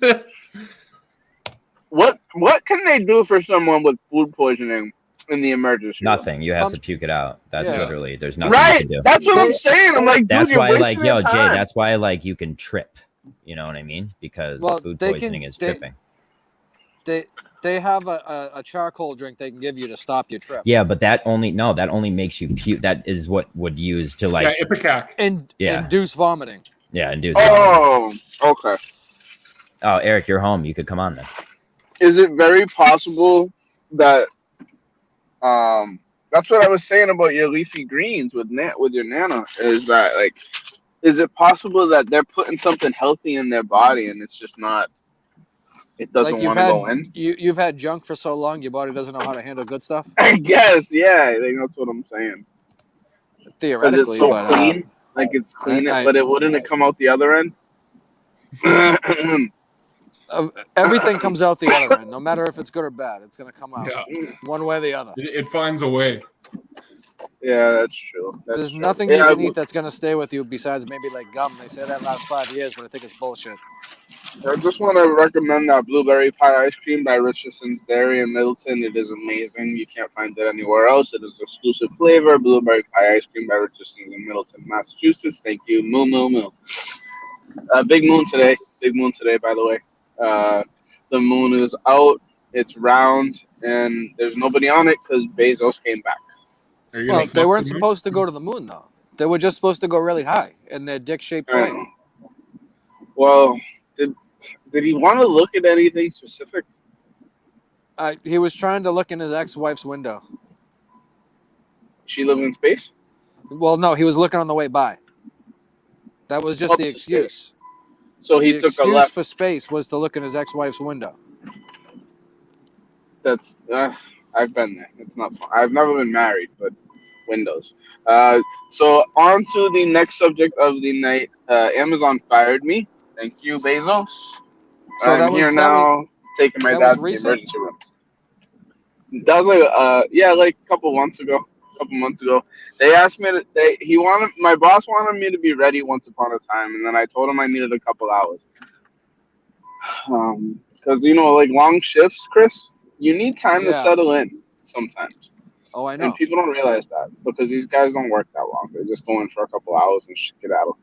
What can they do for someone with food poisoning in the emergency room? Nothing. You have to puke it out. That's yeah. literally. There's nothing you Right. can do. That's what I'm saying. I'm like, dude, That's you're why, wasting like, your yo, Jay. time. That's why, like, you can trip. You know what I mean? Because Well, food they poisoning can- is they- tripping. They have a charcoal drink they can give you to stop your trip. Yeah, but that only makes you puke. That is what would use to like Yeah, Ipecac. And Yeah. induce vomiting. induce. Oh, okay. Oh, Eric, you're home. You could come on then. Is it very possible that that's what I was saying about your leafy greens with your nana, is that, like, is it possible that they're putting something healthy in their body and it's just not, it doesn't Like you've want to had go in? you've had junk for so long, your body doesn't know how to handle good stuff. I guess, yeah, I think that's what I'm saying. Because Theoretically, it's so but clean, like it's clean, I- but it wouldn't come out the other end. everything comes out the other end. No matter if it's good or bad, it's gonna come out Yeah. one way or the other. It finds a way. Yeah, that's true. That's There's true. nothing Yeah, you can eat that's gonna stay with you besides maybe like gum. They say that lasts 5 years, but I think it's bullshit. I just want to recommend that blueberry pie ice cream by Richardson's Dairy in Middleton. It is amazing. You can't find it anywhere else. It is exclusive flavor. Blueberry pie ice cream by Richardson's in Middleton, Massachusetts. Thank you. Moo, moo, moo. Big moon today. Big moon today, by the way. The moon is out. It's round, and there's nobody on it because Bezos came back. Are you Well, gonna they fuck weren't the moon? supposed to go to the moon though. They were just supposed to go really high in their dick-shaped plane. Well, did he want to look at anything specific? He was trying to look in his ex-wife's window. She live in space? Well, no, he was looking on the way by. That was just Oh, the to excuse. So he The took a excuse left. for space was to look in his ex-wife's window. That's I've been there. It's not fun. I've never been married, but windows. So on to the next subject of the night. Amazon fired me. Thank you, Bezos. So I'm here now, taking my that dad was to the recent? emergency room. That was like a couple months ago. They asked me to. My boss wanted me to be ready once upon a time, and then I told him I needed a couple hours. Because like long shifts, Chris, you need time to Yeah. settle in sometimes. Oh, I know. And people don't realize that because these guys don't work that long. They just go in for a couple hours and get out.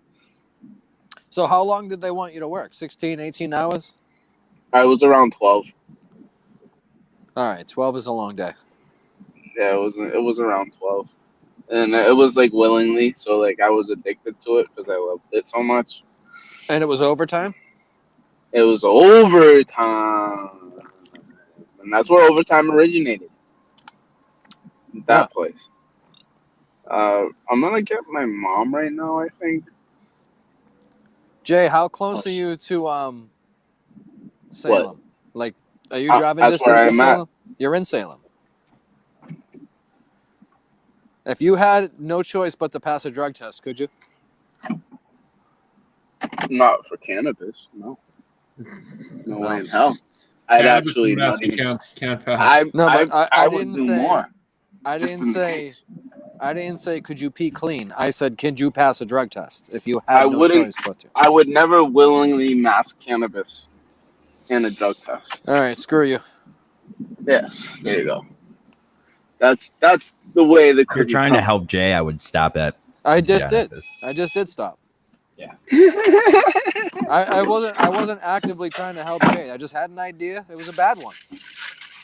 So how long did they want you to work? 16, 18 hours? I was around 12. All right, 12 is a long day. Yeah, it was around 12. And it was like willingly, so like I was addicted to it because I loved it so much. And it was overtime? It was overtime. And that's where overtime originated. That place. I'm gonna get my mom right now, I think. Jay, how close are you to Salem? Like, are you driving That's distance where to I'm at. Salem? You're in Salem. If you had no choice but to pass a drug test, could you? Not for cannabis, no. No way in hell. I'd Cannabis actually and meth, not you even. can't pass. I would do more. I didn't say could you pee clean. I said could you pass a drug test if you had no choice but to. I would never willingly mask cannabis in a drug test. All right, screw you. Yes, there you go. That's the way the. If you're trying to help Jay, I would stop at. I just Genesis. did. I just did stop. Yeah. I wasn't actively trying to help Jay. I just had an idea. It was a bad one.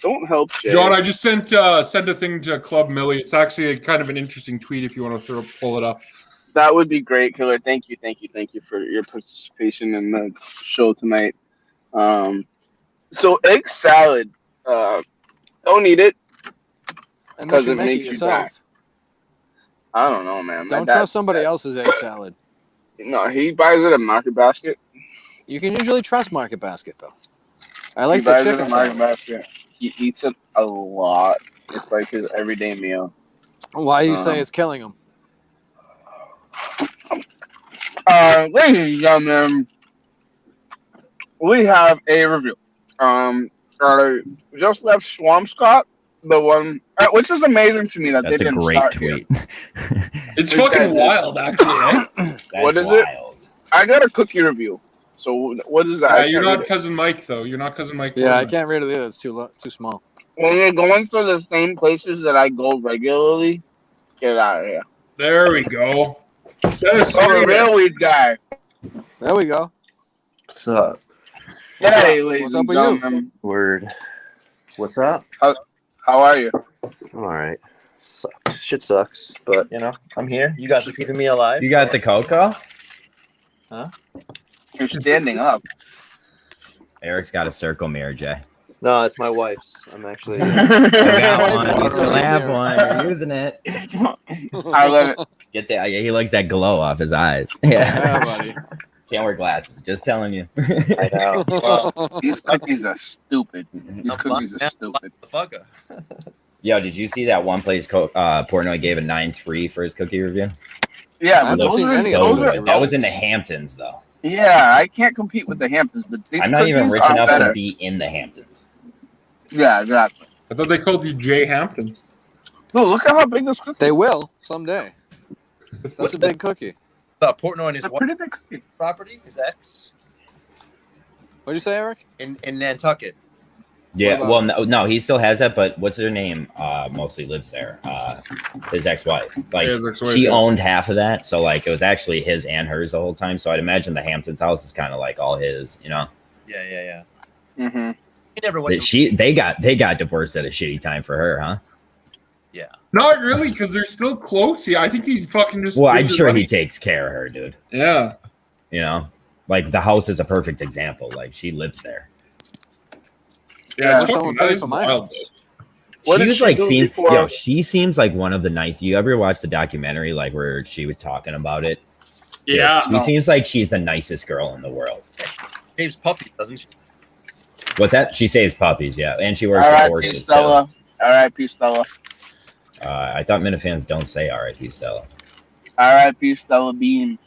Don't help Jay. John, I just sent a thing to Club Millie. It's actually a kind of an interesting tweet if you want to pull it up. That would be great, Killer. Thank you for your participation in the show tonight. So egg salad, don't eat it Unless because you it make makes it you yourself. die. I don't know, man. Don't trust somebody else's egg salad. No, he buys it at Market Basket. You can usually trust Market Basket though. I like He the buys it chicken at Market salad. Basket. He eats it a lot. It's like his everyday meal. Why you say it's killing him? Ladies and gentlemen, we have a review. We just left Swampscott, the one, which is amazing to me that That's they a didn't great start tweet. here. It's These fucking guys- wild, actually. Eh? What is it? I got a cookie review. So what is that? I You're can't not read it. Cousin Mike though. You're not Cousin Mike. Yeah, I Norman. can't read it either. It's too small. When you're going to the same places that I go regularly, get out of here. There we go. Set a Oh, the real weed guy. There we go. What's up? Hey, ladies What's up and with you? gentlemen. Word. What's up? How are you? I'm all right. Shit sucks, but you know I'm here. You guys are keeping me alive. You got the cocoa? Huh? You're standing up. Eric's got a circle mirror, Jay. No, it's my wife's. I'm actually. I got one. You still have one. You're using it. I love it. Get that. He likes that glow off his eyes. Yeah, buddy. Can't wear glasses. Just telling you. I know. Well, These cookies are stupid. These cookies are stupid. fucker. Yo, did you see that one place Portnoy gave a 9.3 for his cookie review? Yeah, I but haven't those seen are, any of So those those. are good. That was in the Hamptons, though. Yeah, I can't compete with the Hamptons, but these I'm not even cookies rich are enough better. to be in the Hamptons. Yeah, exactly. I thought they called you Jay Hampton. No, look at how big this cookie is. They will someday. That's a big cookie. Portnoy and his It's a wife pretty big cookie. property, his ex What'd you say, Eric? in Nantucket. Yeah, What well, no, he still has that, but what's her name? Mostly lives there. His ex-wife. Like, Yeah, his ex-wife, she yeah. owned half of that, so like it was actually his and hers the whole time. So I'd imagine the Hamptons house is kind of like all his, you know. Yeah. Mm-hmm. He never went to. They got divorced at a shitty time for her, huh? Yeah. Not really, because they're still close. Yeah, I think he fucking just. Well, I'm gives her sure money. he takes care of her, dude. Yeah. You know, like the house is a perfect example. Like she lives there. Yeah, it's Someone fucking, that paid is for my wild. house. What She did was she like do seem before- yo, she seems like one of the nice. You ever watch the documentary like where she was talking about it? Yeah. She seems like she's the nicest girl in the world. Saves puppy, doesn't she? What's that? She saves puppies, yeah, and she works with R.I.P. horses. Too. Stella. R.I.P. Stella. I thought Minifans don't say R.I.P. Stella. R.I.P. Stella Bean.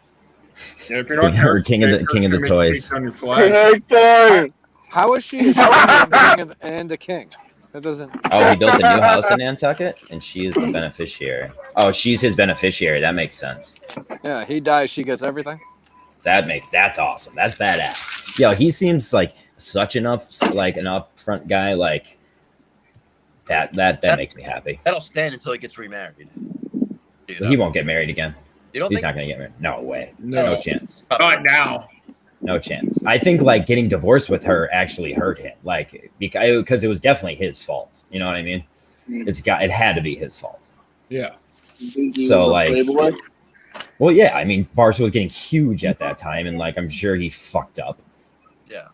Yeah, if you're not Or King of the careful, King of the make Toys. mistakes on your flag. Hey, How is she a king and a king? That doesn't. Oh, he built a new house in Nantucket, and she is the beneficiary. Oh, she's his beneficiary. That makes sense. Yeah, he dies. She gets everything. That's awesome. That's badass. Yo, he seems like such an upfront guy. Like that makes me happy. That'll stand until he gets remarried. Dude, He won't get married again. You don't He's think? not gonna get married. No way. No. No chance. Not now. No chance. I think like getting divorced with her actually hurt him. Like because it was definitely his fault. You know what I mean? It had to be his fault. Yeah. So like, Playboy? well, yeah. I mean, Barca was getting huge at that time, and like I'm sure he fucked up. Yeah.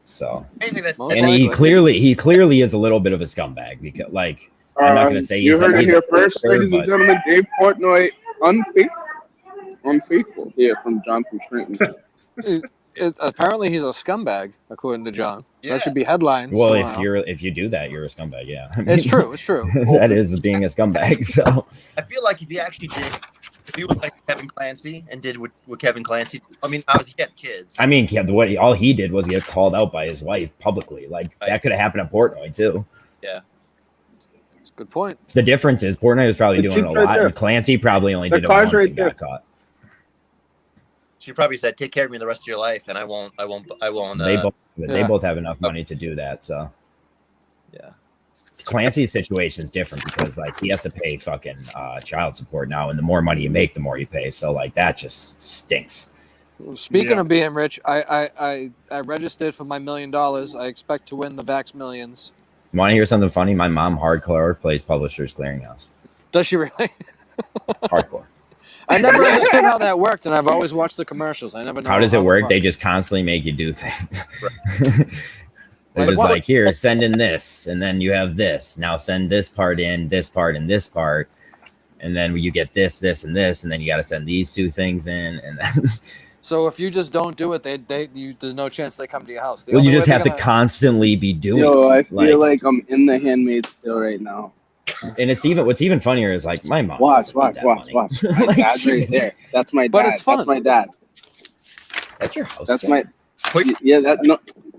So Anything that's Most and he clearly is a little bit of a scumbag because like I'm not gonna say you heard it he's here a first, murderer, ladies and but gentlemen. Dave Portnoy, unfaithful. Here from John from Trenton. Apparently, he's a scumbag, according to John. Yeah. That should be headlines. well, tomorrow. if you do that, you're a scumbag. Yeah, I mean, It's true. It's true. that is being a scumbag. So I feel like if he actually did if he was like Kevin Clancy and did what Kevin Clancy, I mean, obviously he had kids. I mean, all he did was get called out by his wife publicly. Like that could have happened at Portnoy too. Yeah. That's a good point. The difference is Portnoy was probably The doing it a chick's right lot, there. and Clancy probably only The did it car's once right and got there. caught. She probably said, "Take care of me the rest of your life," and I won't. They both have enough money to do that. So yeah. Clancy's situation is different because like he has to pay fucking child support now, and the more money you make, the more you pay. So like that just stinks. Speaking of being rich, I registered for my $1 million. I expect to win the Vax Millions. Want to hear something funny? My mom hardcore plays Publishers Clearinghouse. Does she really? Hardcore. I never understood how that worked, and I've always watched the commercials. I never know How does it the work? fuck- They just constantly make you do things. They're just like, here, send in this, and then you have this. Now send this part in, this part, and this part, and then you get this, this, and this, and then you got to send these two things in, and then So if you just don't do it, there's no chance they come to your house. The well, you only just way have they're to gonna- constantly be doing. Yo, I it. feel like I'm in the Handmaid's Tale right now. And it's what's even funnier is like my mom. Watch. doesn't need My that money. Like, dad's right she's- there. That's my dad. But it's fun. That's my dad. That's your house. That's Jack. my. Put, Yeah, that no.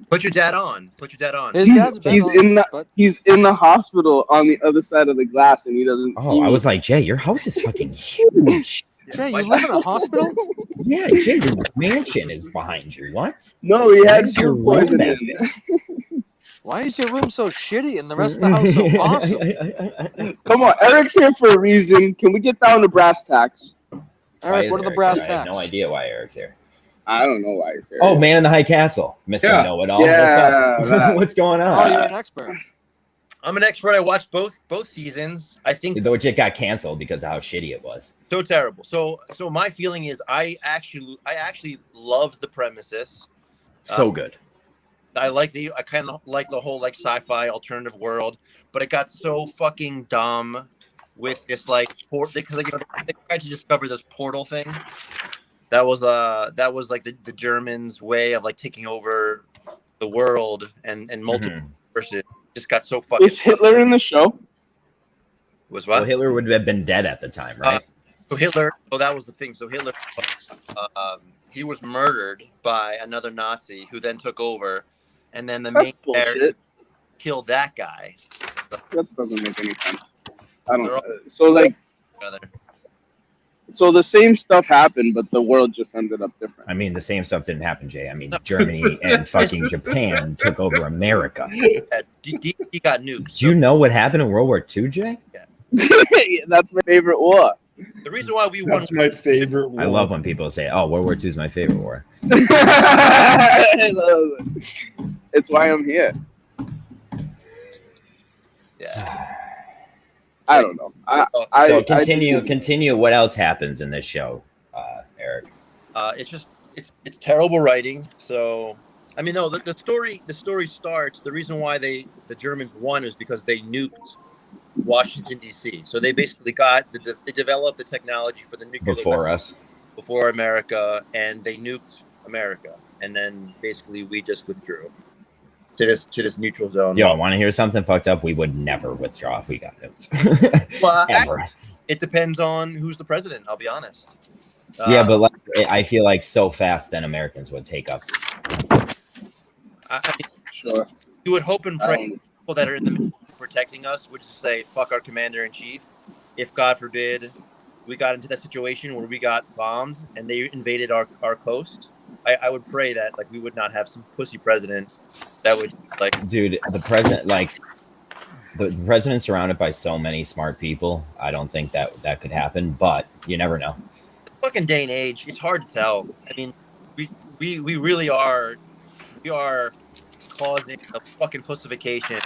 put your dad on. Put your dad on. His dad's been He's on, in the but- he's in the hospital on the other side of the glass, and he doesn't. see Oh, I me. was like, Jay, your house is fucking huge. Jay, you live in a hospital? Yeah, Jay, your mansion is behind you. What? No, he had Where's your food room poisoning. at? Why is your room so shitty and the rest of the house so awesome? Come on, Eric's here for a reason. Can we get down to brass tacks? Eric, what are the brass I have no tacks? idea why Eric's here. I don't know why he's here. Oh, Man in the High Castle, Mr. Yeah. Know-It-All. Yeah, What's up? that. What's going Oh, on? you're an expert. I'm an expert. I watched both seasons. I think Though it got canceled because of how shitty it was. so terrible. So my feeling is I actually loved the premises. So good. I kind of like the whole like sci-fi alternative world, but it got so fucking dumb with this like because like, they tried to discover this portal thing. That was like the Germans' way of like taking over the world and multiple versus just got so fucking. Is Hitler in the show? Was Well, what? Hitler would have been dead at the time, right? So Hitler. Oh, that was the thing. So Hitler, he was murdered by another Nazi who then took over, and then the That's main character bullshit. killed that guy. That doesn't make any sense. I don't. So like, Brother. so the same stuff happened, but the world just ended up different. I mean, the same stuff didn't happen, Jay. I mean, Germany and fucking Japan took over America. Yeah, he got nuked. Do you know what happened in World War II, Jay? That's my favorite war. The reason why we won. That's my favorite I love when people say, "Oh, World War II is my favorite war." I love it. It's why I'm here. Yeah. I don't know. So continue. What else happens in this show, Eric? It's just it's terrible writing. So I mean, no, the story starts. The reason why the Germans won is because they nuked Washington D.C. So they basically they developed the technology for the nuclear Before us. before America, and they nuked America, and then basically we just withdrew to this neutral zone. Yo, I want to hear something fucked up. We would never withdraw if we got nuked. Well, Ever. it depends on who's the president. I'll be honest. Yeah, but like, I feel like so fast then Americans would take up. I mean, Sure. you would hope and pray people that are in the military protecting us would just say fuck our commander in chief. If God forbid we got into that situation where we got bombed and they invaded our coast, I would pray that like we would not have some pussy president that would like. Dude, the president, like the president's surrounded by so many smart people. I don't think that could happen, but you never know. Fucking day and age, it's hard to tell. I mean, we really are. We are causing a fucking pussification.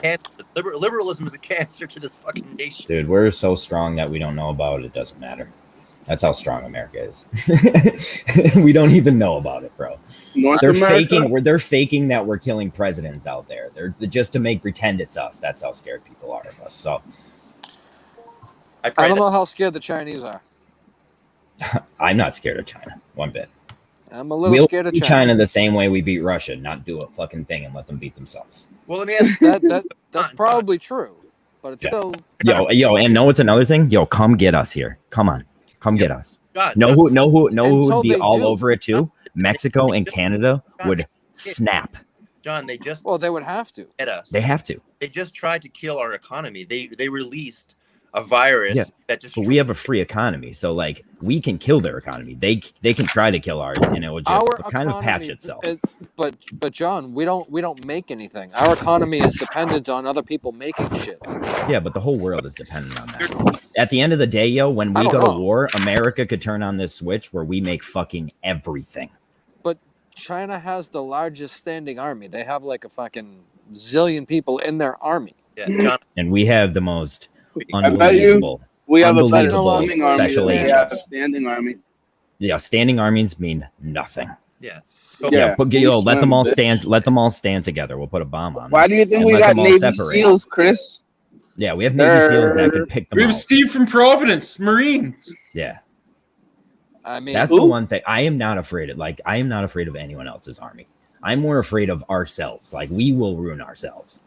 Cancer. Liberalism is a cancer to this fucking nation. Dude, we're so strong that we don't know about it. It doesn't matter. That's how strong America is. We don't even know about it, bro. They're faking that we're killing presidents out there. They're just to pretend it's us. That's how scared people are of us. So I don't know how scared the Chinese are. I'm not scared of China one bit. I'm a little We'll scared of beat China. China the same way we beat Russia, not do a fucking thing and let them beat themselves. Well, let me ask That's probably true, but it's still. Yo, and know what's another thing? Yo, come get us here. Come on. Come get us. God, Know who would Until be they all do. over it too? Mexico and Canada would snap. John, they just Well, they would have to. get us. They have to. They just tried to kill our economy. They released a virus Yeah, that just but we have a free economy, so like we can kill their economy. They can try to kill ours, and it will just Our kind of patch economy- itself. But John, we don't make anything. Our economy is dependent on other people making shit. Yeah, but the whole world is dependent on that. At the end of the day, yo, when I we don't go to know. war, America could turn on this switch where we make fucking everything. But China has the largest standing army. They have like a fucking zillion people in their army. Yeah, John, And we have the most I bet you unbelievable. we have a better Unbelievable standing army special than we have a agents. standing army. Yeah, standing armies mean nothing. yeah. Yeah, but, yo, let them all bitch. stand. Let them all stand together. We'll put a bomb on them. Why do you think and we let got them all Navy separate. SEALs, Chris? Yeah, we have Navy SEALs that could pick them We have out. Steve from Providence, Marines. Yeah, I mean, that's the one thing. I am not afraid of. Like, I am not afraid of anyone else's army. I'm more afraid of ourselves. Like, we will ruin ourselves.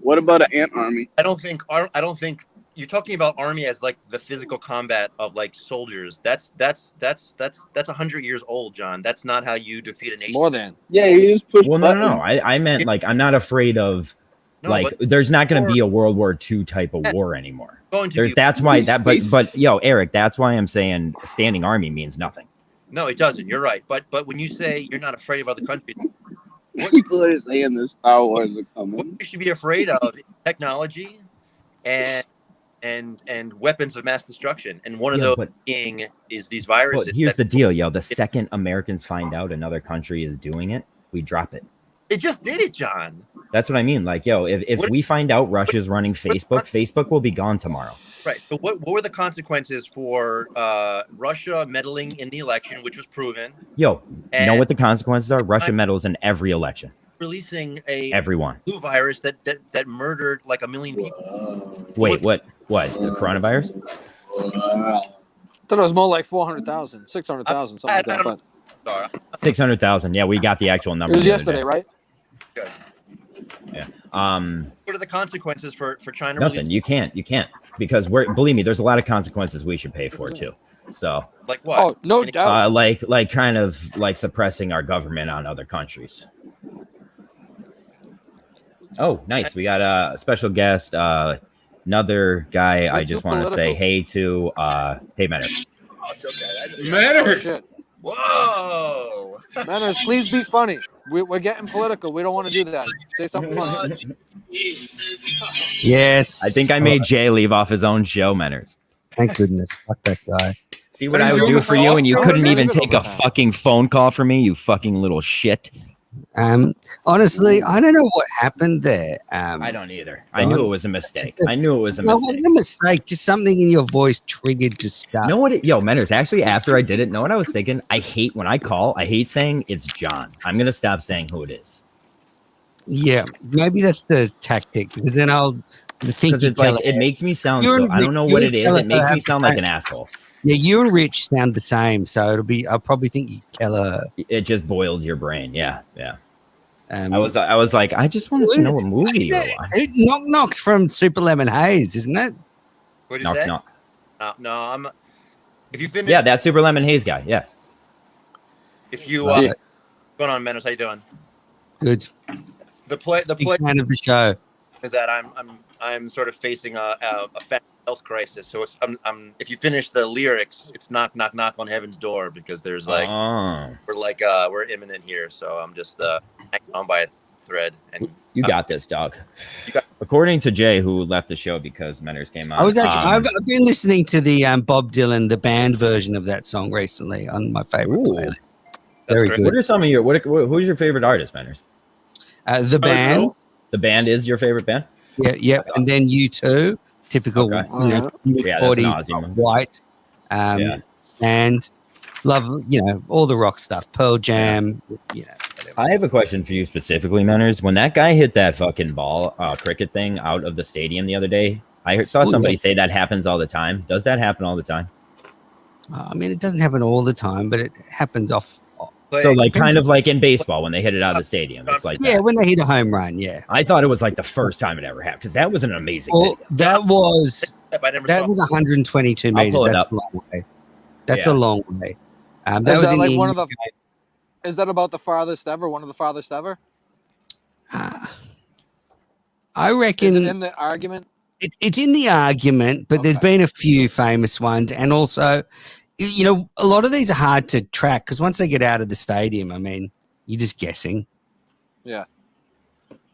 What about an ant army? I don't think you're talking about army as like the physical combat of like soldiers. That's 100 years old, John. That's not how you defeat a nation. more than. Yeah, you just push. Well, no. buttons. I meant like I'm not afraid of. No, Like, but there's not going to be a World War II type of war anymore. going to be, That's why that. But yo, Eric, that's why I'm saying standing army means nothing. no, it doesn't. You're right. But when you say you're not afraid of other countries, People are saying the Star Wars are coming. what you should be afraid of is technology and weapons of mass destruction. And one of Yeah, those but- being is these viruses. But here's the that- deal, yo. The second Americans find out another country is doing it, we drop it. They just did it, John. That's what I mean. Like, yo, if What- we find out Russia's running Facebook, Facebook will be gone tomorrow. Right. So what were the consequences for Russia meddling in the election, which was proven, Yo, you know And- what the consequences are? Russia meddles in every election. releasing a Everyone. flu virus that murdered like 1 million people? Wait, what? What? The coronavirus? I thought it was more like 400,000, 600,000, something like I that. don't But Sorry. 600,000. Yeah, we got the actual number. it was the other yesterday, day. right? Good. Yeah. What are the consequences for China? Nothing. You can't. Because believe me, there's a lot of consequences we should pay for too. So, Like what? Oh, no doubt. like kind of like suppressing our government on other countries. Oh, nice. We got a special guest, another guy. I What's just so want to say political? hey to hey Manners. Oh, it's okay. Oh, Manners. shit. Whoa. Manners, please be funny. We're getting political. We don't want to do that. Say something funny. Yes. I think I made Jay leave off his own show, Manners. Thank goodness. Fuck that guy. See what Are I you would do over for you, and you Oscars? couldn't Not even even take a overtime. fucking phone call from me, you fucking little shit. Honestly, I don't know what happened there. I don't either. I knew it was a mistake. I knew it was a No, it mistake. wasn't a mistake. Just something in your voice triggered to start. Know what yo, Manners, actually after I did it, know what I was thinking? I hate when I call, I hate saying it's John. I'm gonna stop saying who it is. Yeah, maybe that's the tactic because then I'll think Because it like it makes me sound You so and I don't know Rick- what you it and is. Keller It makes me have sound the like an same. asshole. Yeah, you and Rich sound the same, so I'll probably think you Keller. It just boiled your brain. Yeah, yeah. Um, I was like, I just wanted to know what movie you were watching. Knock Knock's from Super Lemon Haze, isn't it? What did you Knock say? knock. No, I'm. If you finish, Yeah, that Super Lemon Haze guy. Yeah. if you Right. going on, Menace, how you doing? Good. The play Big fan of the show. is that I'm sort of facing a health crisis. So it's if you finish the lyrics, it's knock knock knock on heaven's door because there's like Oh, we're imminent here. So I'm just hanging on by a thread. And you got this, dog. According to Jay, who left the show because Manners came on. I was actually, I've been listening to the Bob Dylan, the band version of that song recently on my favorite Ooh. playlist. Very great. good. What are some of your who's your favorite artist, Manners? The band, The band is your favorite band? yeah, yep, and then U2, typical, Okay. Yeah, that's an 40s, Aussie one. white, Yeah. and love, all the rock stuff, Pearl Jam, whatever. I have a question for you specifically, Manners. When that guy hit that fucking ball, cricket thing out of the stadium the other day, I saw somebody say that happens all the time. Does that happen all the time? I mean, it doesn't happen all the time, but it happens off. So, like, kind of like in baseball when they hit it out of the stadium. It's like Yeah, that. when they hit a home run, yeah. I thought it was like the first time it ever happened because that was an amazing Well, video. that was I never that saw. was 122 I'll meters. pull it That's up. a long way. That's Yeah. a long way. That Is was that in like the one of the? India Is that about the farthest ever? One of the farthest ever? game. I Is it reckon in the argument? it's in the argument, but there's been a few famous ones, and also, you know, a lot of these are hard to track because once they get out of the stadium, I mean, you're just guessing. Yeah.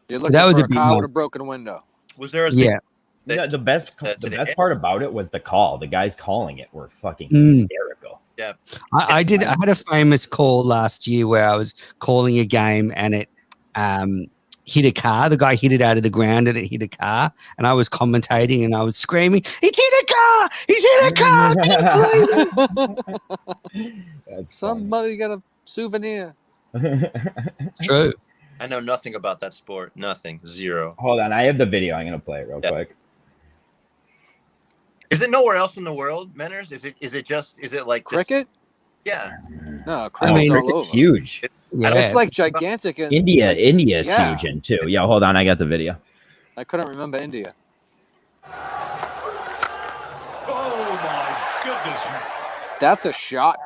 You're looking That was for a a big car one. with a broken window. Was there a Yeah. No, the best part about it was the call. The guys calling it were fucking Mm. hysterical. Yeah. I had a famous call last year where I was calling a game and it hit a car. The guy hit it out of the ground and it hit a car. And I was commentating and I was screaming, "It's hit a car! He's hit a car! I can't believe it!" Somebody got a souvenir. It's true. I know nothing about that sport. Nothing. Zero. Hold on, I have the video. I'm gonna play it real quick. Is it nowhere else in the world, Menners? Is it like cricket? Yeah. No, I cricket's mean, all cricket's over. huge. It's like gigantic in India's yeah. huge in too. Yeah, hold on, I got the video. I couldn't remember India. Oh my goodness. That's a shot.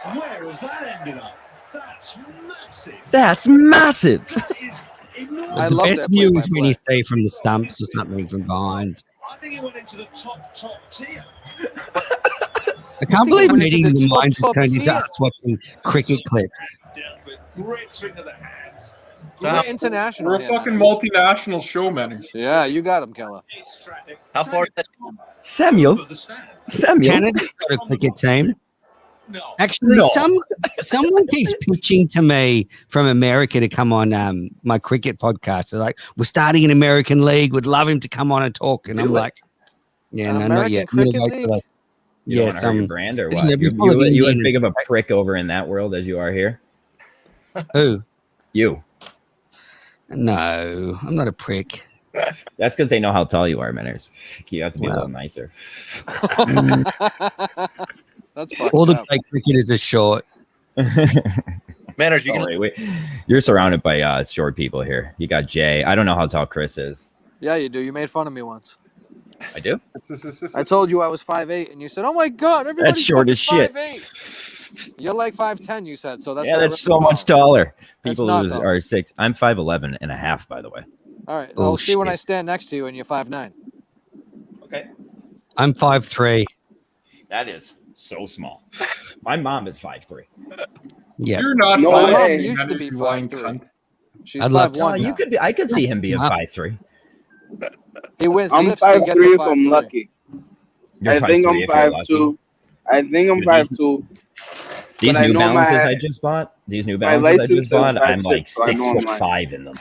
Where has that ended up? That's massive. That's massive. That is enormous. I the love best that view is play-by-play. when you see from the stumps or something from behind. I think he went into the top tier. I can't believe went into meeting the the top, mind just top turned into tier. us watching cricket clips. Yeah, but great swing of the hands. We're international. We're a here, fucking man. multinational show, Manners. Yeah, you got him, Keller. How far is that? Samuel. Canada's got a cricket team. No. Actually, No. someone keeps pitching to me from America to come on my cricket podcast. They're like, "We're starting an American league. Would love him to come on and talk." And I'm like, "Yeah, An no, not American yet." Cricket We'll wait League? till I- You Yeah, don't hurt your brand or what? yeah, you, before the you as Indian- big of a prick over in that world as you are here. Who? You. No, I'm not a prick. That's because they know how tall you are, Manners. You have to be a little nicer. That's fucked All the up. great cricketers are short. Manners, you can. Oh, wait. You're surrounded by short people here. You got Jay. I don't know how tall Chris is. Yeah, you do. You made fun of me once. I do. I told you I was 5'8", and you said, "Oh my god, everybody's That's short as shit. 5'8". You're like 5'10", you said. So that's Yeah, not that's really so much tall. taller. That's People not who tall. are 6. I'm 5'11 and a half, by the way. All right, Oh, I'll see when I shit. stand next to you and you're 5'9". Okay. I'm 5'3". That is so small. My mom is 5'3. Yeah. You're not. No My mom way. used to be You lying 5'3". cunt. She's I'd love to 5'1". You now. could be. I could see him being Wow. 5'3. He wears I'm lifts to get 5'3" to if I'm 5'3". lucky. You're I think 5'3" I'm if you're lucky. 5'2". I think I'm Dude, these- 5'2". These But I New know Balances my- I just bought. These New my Balances I license just bought. says I'm 5'6", like so I know I'm like- 6'5" in them.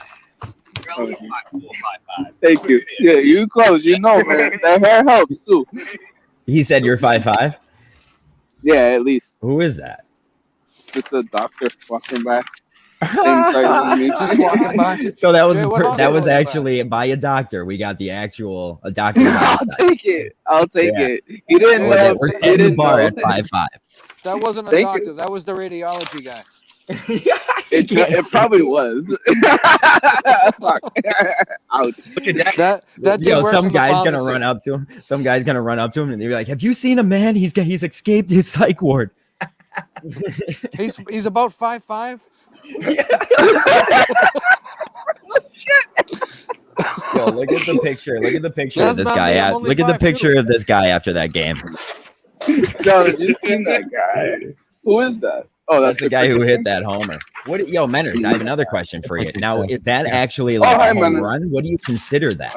Thank you. Yeah, you close. You know, man. The hair helps too. He said you're 5'5". Yeah, at least. Who is that? Just a doctor walking by. Same size as me. Just walking by. So that was Jay, what that hospital was was that? actually by a doctor. We got the actual a doctor. by I'll his side. take it. I'll take Yeah. it. You didn't We're know. at- we're You at the didn't bar know. at 5'5". That wasn't a Thank doctor. you. That was the radiology guy. It probably was. Fuck. Ouch. That dude Yo, works some in the guy's gonna pharmacy. run up to him. Some guy's gonna run up to him and they're like, "Have you seen a man? He's escaped his psych ward." He's about 5'5". Yo, look at the picture. Look at the picture That's of this not guy. me, I'm only Look at the 5'2". picture of this guy after that game. No, you seen that guy? Who is that? Oh, That's the guy who picture. hit that homer. What? Yo, Menners, I have another question for you. Now, is that actually Oh, like hi, a home Menners. run? What do you consider that?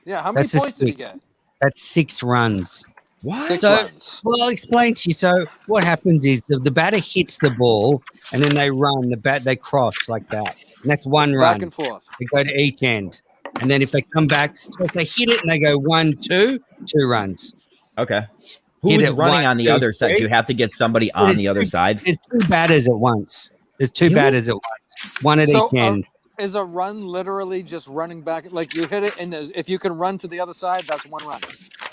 Yeah, how many That's a points did he six. get? That's 6 runs. What? 6 So- runs. Well, I'll explain to you. So what happens is the batter hits the ball and then they run. They cross like that. And that's one run. Back and forth. They go to each end. And then if they come back, so if they hit it and they go 1, 2, 2 runs. Okay. Hit Who's it, running 1, on the 2, other side? 3. You have to get somebody on There's the other two- side. There's 2 batters at once. There's 2 Really? batters at once. One at So, each end. Is a run literally just running back? Like you hit it, and if you can run to the other side, that's one run.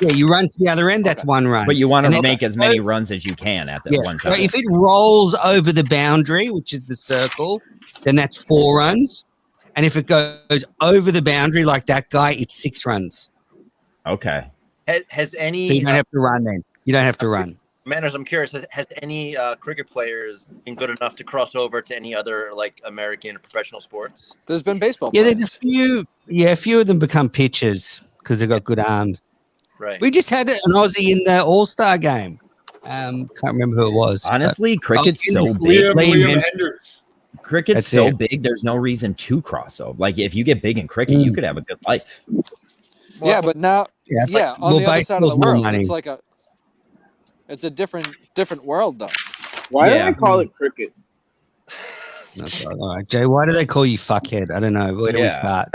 Yeah, you run to the other end, that's one run. But you want And to then make it as many goes- runs as you can at that Yeah. one So time. if it rolls over the boundary, which is the circle, then that's 4 runs. And if it goes over the boundary like that guy, it's 6 runs. Okay. Has any So you don't have to run then. You don't have to run. Manners, I'm curious. Has any cricket players been good enough to cross over to any other like American professional sports? There's been baseball Yeah, players. there's a few. Yeah, a few of them become pitchers because they've got good arms. Right. We just had an Aussie in the All-Star game. Can't remember who it was. Honestly, cricket's so big. Liam Hendricks. Cricket's That's so it. big. There's no reason to cross over. Like if you get big in cricket, you could have a good life. Yeah, but now, Yeah, on well, the other side of the baseball's more world, money. it's a different world though. Why do Yeah. they call it cricket? That's right. All right, Jay. Why do they call you fuckhead? I don't know. Where do we Yeah. start?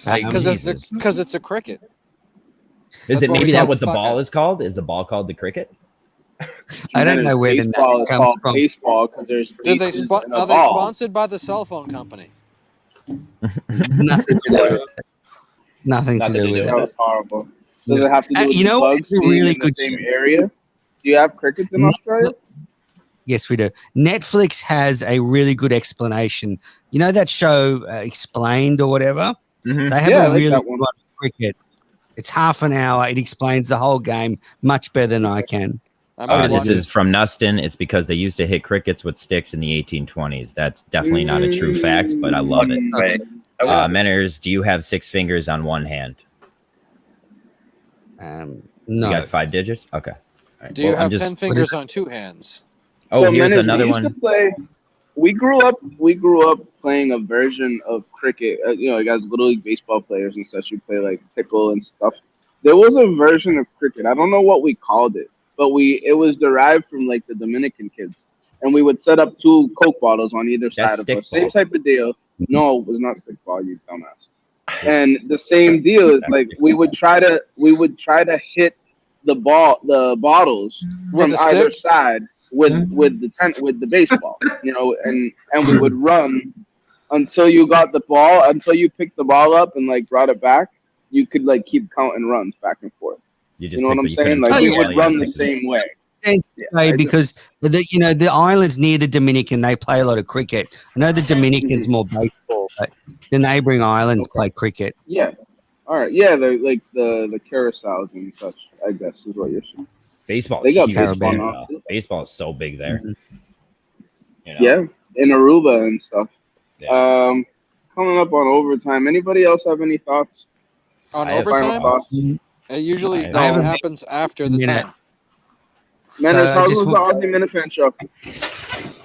Like, Because Jesus. it's a cricket. Is That's it what we maybe call that what the fuckhead. ball is called? Is the ball called the cricket? I don't know where the baseball name is comes called from. baseball because there's Are they bases and a are they ball. sponsored by the cell phone company? Nothing to do with it. Nothing to do with That it. was horrible. Does it have to do with You the know bugs what's a being really in the good same area? Do you have crickets in Australia? Yes, we do. Netflix has a really good explanation. You know that show Explained or whatever? Mm-hmm. They have Yeah, I a like really that good one. one on cricket. It's half an hour. It explains the whole game much better than I can. This is from Nustin. It's because they used to hit crickets with sticks in the 1820s. That's definitely not a true fact, but I love it. Menners, do you have 6 fingers on one hand? No. You got 5 digits? Okay. All right. Do you Well, I'm have just- 10 fingers on 2 hands? Oh, So, here's Menace, another we used one. to play. We grew up playing a version of cricket. Like as little league baseball players and such, we play like pickle and stuff. There was a version of cricket. I don't know what we called it, but it was derived from like the Dominican kids, and we would set up 2 Coke bottles on either side of us. Same type of deal. No, it was not stickball, you dumbass. And the same deal is like we would try to hit the bottles With from a either stick? side with the baseball, and we would run until you got the ball, until you picked the ball up and like brought it back. You could like keep counting runs back and forth. You know what I'm saying? Like we would run the same way. Because the islands near the Dominican, they play a lot of cricket. I know the Dominicans more baseball, but the neighboring islands play cricket. Yeah. All right. Yeah, the carousels and such, I guess, is what you're saying. Baseball. They got huge baseball there, now, though. Baseball is so big there. You know? Yeah, in Aruba and stuff. Yeah. Coming up on overtime. Anybody else have any thoughts? On I have Final overtime? thoughts? It usually I have a happens after the minute. time. Menace, I how just was the want- Aussie Minifan show?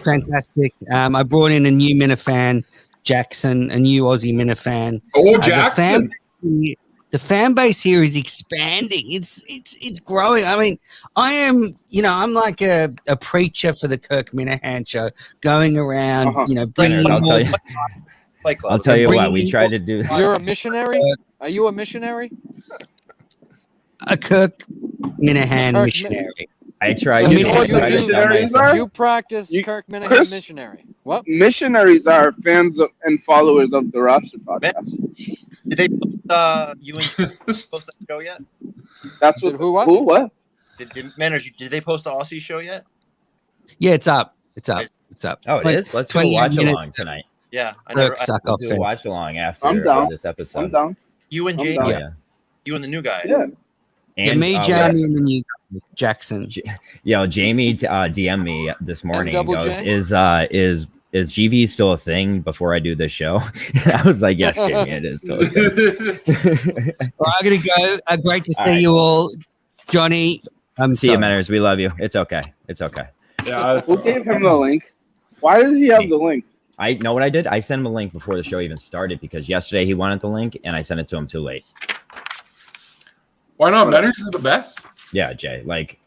Fantastic. I brought in a new Minifan, Jackson, a new Aussie Minifan. Oh, Jackson. The fan base here is expanding. It's growing. I mean, I'm like a preacher for the Kirk Minahan show, going around, bringing I'll more. tell you. I'll tell you what, we Bringing tried to do. You're a missionary? Are you a missionary? A Kirk Minahan Kirk missionary. I tried So to you know what you try to do? sell myself. You practice Kirk Minahan Chris? missionary. What? Missionaries are fans of, and followers of the Roster podcast. Did they you and post that show yet? That's Did what. who what? Who what? Manners, did they post the Aussie show yet? Yeah, it's up. It's up. It's up. Oh, it is? Let's do a 28 watch minutes. along tonight. Yeah, I Kirk never. suck We'll off do a fest. watch along after I'm down. this episode. I'm down. You and I'm Jamie. down. Yeah. You and the new guy. Yeah. Yeah, And, me, Jamie, and the new Jackson. Jamie DM'd me this morning. And double goes, J? is GV still a thing before I do this show? And I was like, yes, Jamie, it is still a thing. All right, I'm gonna go. Great to see All right. you all, Johnny. See you, Manners. We love you. It's okay. It's okay. Yeah. Who gave him the link? Why does he have the link? I know what I did. I sent him a link before the show even started because yesterday he wanted the link and I sent it to him too late. Why not? Manners is the best. Yeah, Jay. Like,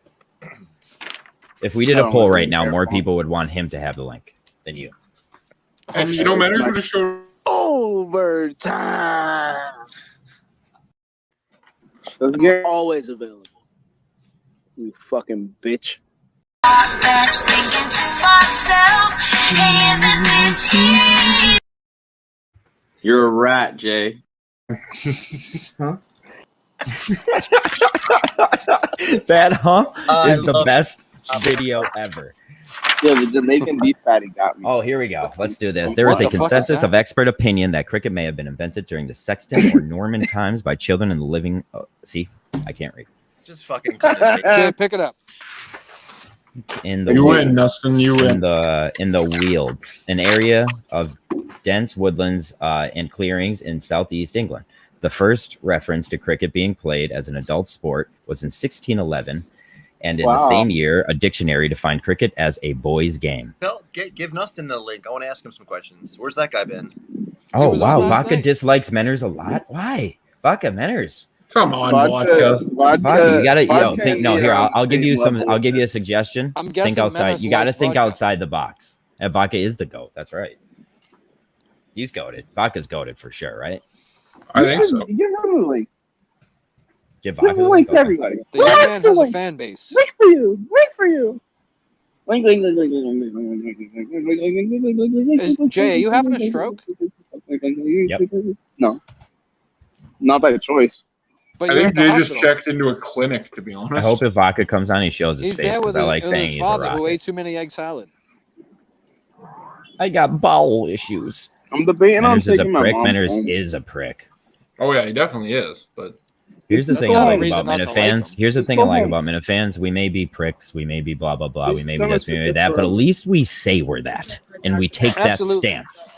if we did I a don't poll really right now, care. more people would want him to have the link than you. And you know, Manners would have showed. Overtime. Let's get Always available. You fucking bitch. Thinking to myself, hey, isn't this he? You're a rat, Jay. huh? That I is the love- best video ever. Yeah, the Jamaican beef patty got me. Oh, here we go. Let's do this. There is What a the fuck is consensus that? of expert opinion that cricket may have been invented during the Sexton or Norman times by children in the living. Oh, see, I can't read. Just fucking cut it. Jay, pick it up. in the You win, Weald. Dustin. You win. In the Weald, an area of dense woodlands and clearings in southeast England. The first reference to cricket being played as an adult sport was in 1611, and in the same year, a dictionary defined cricket as a boys' game. Give Nustin the link. I want to ask him some questions. Where's that guy been? Oh wow, Vodka dislikes Menners a lot. Why, Vodka Menners? Come on, Vodka. Vodka, you gotta think. No, here I'll give you some. I'll give you a suggestion. I'm guessing think outside. Menners You got to likes think vodka. outside the box. And Vodka is the goat. That's right. He's goated. Vodka's goated for sure, right? I think so. Give him the link. Give Give Vodka him the the link to link. everybody. The young man has a fan base. Link for you. Link for you. Link, link, link, link, link, link, link. Jay, are you having a stroke? Yep. No. Not by choice. But I you're think at the Jay just hospital. checked into a clinic, to be honest. I hope if Vodka comes on, he shows his He's face. there with 'Cause I his, like with saying his he's a father who rocket. ate too many egg salad. I got bowel issues. I'm debating on Menners is a taking my prick. mom Menners home. is a prick. Oh yeah, he definitely is. But Here's the That's thing I not a like reason about not to Minute like fans. him. Here's the Just thing I go like home. about Minute fans. We may be pricks. We may be blah blah blah. We He's may be gonna this. We may be sit that. But there. at least we say we're that, and we take that Absolutely. stance.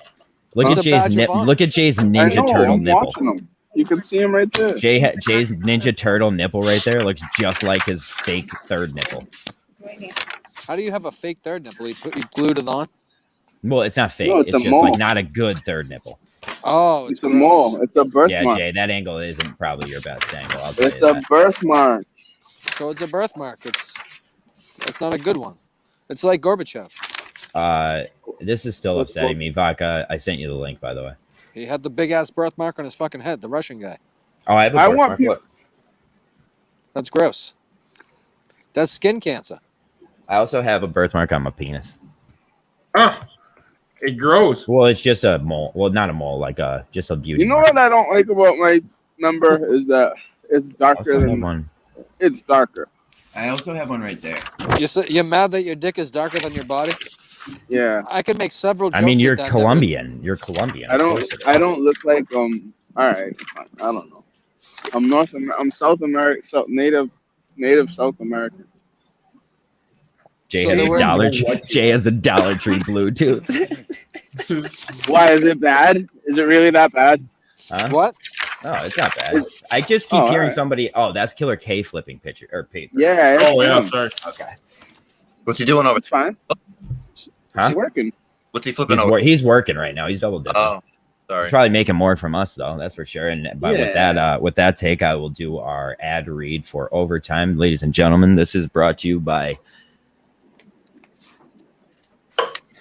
Look It's at a badge Jay's of honor. look at Jay's I Ninja know, Turtle I'm nipple. watching him. You can see him right there. Jay's Ninja Turtle nipple right there looks just like his fake third nipple. How do you have a fake third nipple? You glued it on? Well, it's not fake. No, it's it's a just mole. like not a good third nipple. Oh, It's a gross. mole. It's a Yeah, birthmark. Jay, that angle isn't probably your best angle. I'll tell It's you a that. birthmark. So it's a birthmark. It's not a good one. It's like Gorbachev. This is still upsetting me. Vodka, I sent you the link, by the way. He had the big ass birthmark on his fucking head. The Russian guy. Oh, I have a I birthmark. want people. Look. That's gross. That's skin cancer. I also have a birthmark on my penis. it grows. Well, it's just a mole. Well, not a mole, like just a beauty. You know mark. what I don't like about my number is that it's I darker also have than one. it's darker. I also have one right there. You're mad that your dick is darker than your body? Yeah. I could make several jokes I mean, with you're that Colombian. You're Colombian. I Of don't. course it is. I don't look like All right. Fine. I don't know. I'm South American. Native South American. Jay So has they a were- Dollar Tree. Jay has a Dollar Tree Bluetooth. Why is it bad? Is it really that bad? Huh? What? No, it's not bad. I just keep Oh, hearing alright. somebody. Oh, that's Killer K flipping picture or paper. Yeah. Oh yeah, it's sorry. Okay. What's he doing over? It's fine. Huh? It's working. What's he flipping He's, over? he's working right now. He's double dipping. Oh, sorry. He's probably making more from us though. That's for sure. And but Yeah. with that take, I will do our ad read for overtime, ladies and gentlemen. This is brought to you by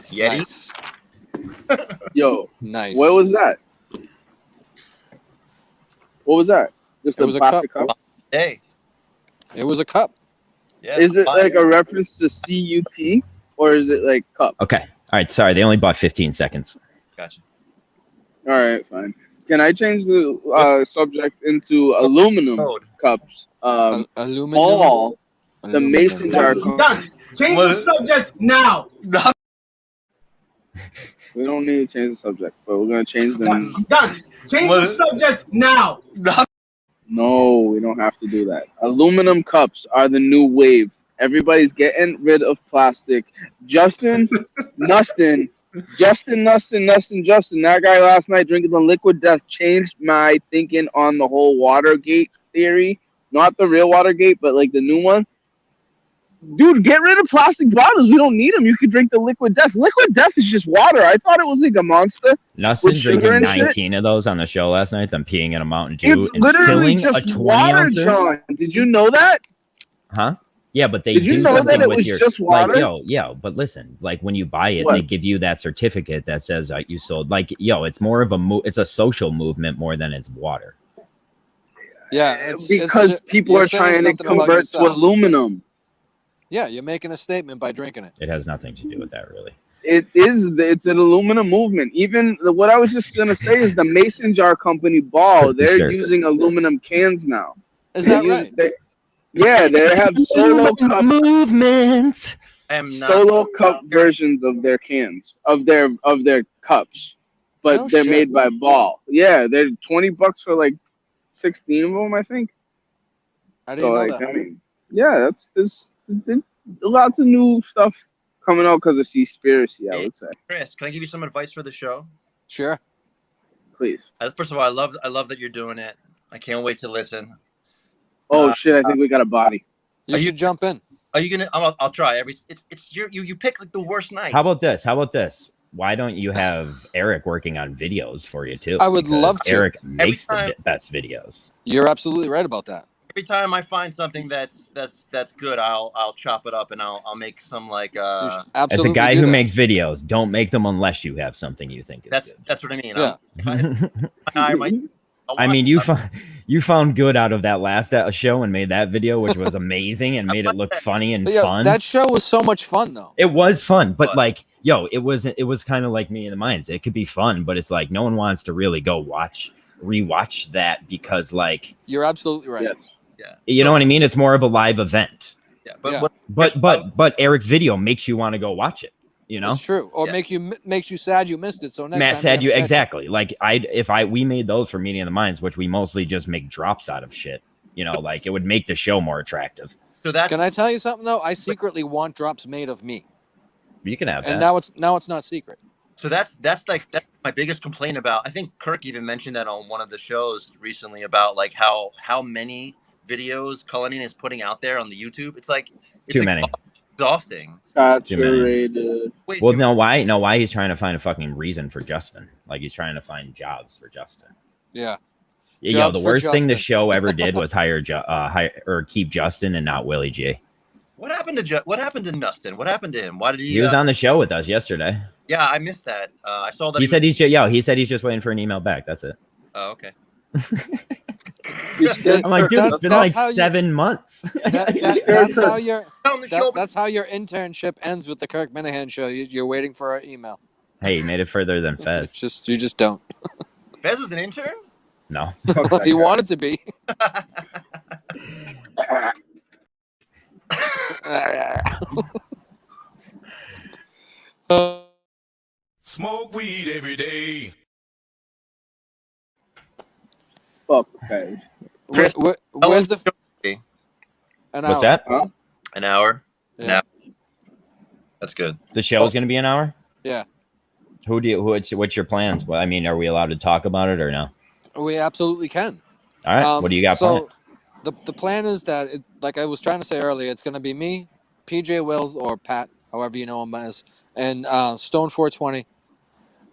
Yeti. Nice. Yo, Nice. what was that? What was that? Just It a was a plastic cup. cup? Hey. It was a cup. Yeah. Is it fine. like a reference to CUP or is it like cup? Okay. All right. Sorry, they only bought 15 seconds. Gotcha. All right, fine. Can I change the subject into aluminum Code. cups? Aluminum. All the Aluminum. mason jar. Done. Change the subject now. We don't need to change the subject, but we're gonna change the. Done. Change the subject now. No, we don't have to do that. Aluminum cups are the new wave. Everybody's getting rid of plastic. Justin, Nustin, that guy last night drinking the liquid death changed my thinking on the whole Watergate theory. Not the real Watergate, but like the new one. Dude, get rid of plastic bottles. We don't need them. You could drink the liquid death. Liquid death is just water. I thought it was like a monster. Nustin With sugar drinking and shit? 19 of those on the show last night, then peeing in a Mountain Dew It's and literally filling a just 20 water, ouncer. John. Did you know that? Huh? Yeah, but they Did you do know that something it with was your just water? like, yo, but listen, like when you buy it, What? they give you that certificate that says you sold. Like, it's more of it's a social movement more than it's water. Yeah, it's Because people you're are saying trying to something about convert to yourself. aluminum. Yeah, you're making a statement by drinking it. It has nothing to do with that, really. It's an aluminum movement. Even what I was just gonna say is the Mason Jar Company Ball. They're Sure. using aluminum cans now. Is that They right? they have solo cup movement. I am not. solo cup versions of their cans of their cups, but No they're shit. made by Ball. Yeah, they're $20 for like 16 of them, I think. I didn't So know like, that. I mean, yeah, that's this. lots of new stuff coming out because of Seaspiracy, I would say. Chris, can I give you some advice for the show? Sure. Please. First of all, I love that you're doing it. I can't wait to listen. Oh shit! I think we got a body. You should jump in. Are you gonna? I'll try. It's you pick like the worst nights. How about this? Why don't you have Eric working on videos for you too? I would Because love to. Eric makes time- the best videos. You're absolutely right about that. Every time I find something that's good, I'll chop it up and I'll make some like As a guy who makes videos, don't make them unless you have something you think is that's what I mean. Yeah. I mean, you found good out of that last show and made that video, which was amazing and made it look funny and But yeah, fun. that show was so much fun, though. It was fun, but like, it was kind of like Me in the Mines. It could be fun, but it's like no one wants to really go rewatch that because like You're absolutely right. Yeah. You know what I mean? It's more of a live event. Yeah, but Eric's video makes you want to go watch it. You know, It's true. Or makes you sad you missed it. So next Matt time said you have attention. exactly like we made those for Meeting of the Minds, which we mostly just make drops out of shit. You know, like it would make the show more attractive. So that's Can I tell you something though? I secretly want drops made of me, You can have and that. now it's not secret. So that's my biggest complaint about. I think Kirk even mentioned that on one of the shows recently about like how many videos Cullinan is putting out there on the YouTube. It's like Too many. Exhausting. Saturated. Well, why he's trying to find a fucking reason for Justin? Like he's trying to find jobs for Justin. Yeah. The for worst thing the Justin. show ever did was hire or keep Justin and not Willie G. What happened to What happened to Nustin? What happened to him? Why did he? He was on the show with us yesterday. Yeah, I missed that. I saw that. He said he's just waiting for an email back. That's it. Oh, okay. I'm like, dude, it's been like 7 months. That's how your that's how your internship ends with the Kirk Minahan show. You're waiting for our email. Hey, you made it further than Fez. You just don't. Fez was an intern. No. He wanted to be. Smoke weed every day. Fuck, okay. Where's the? An What's hour. that? An hour. Yeah. An hour. That's good. The show's going to be an hour. Yeah. What's your plans? Well, I mean, are we allowed to talk about it or no? We absolutely can. All right. What do you got planned? The plan is that, like I was trying to say earlier, it's going to be me, PJ Will, or Pat, however you know him as, and Stone 420.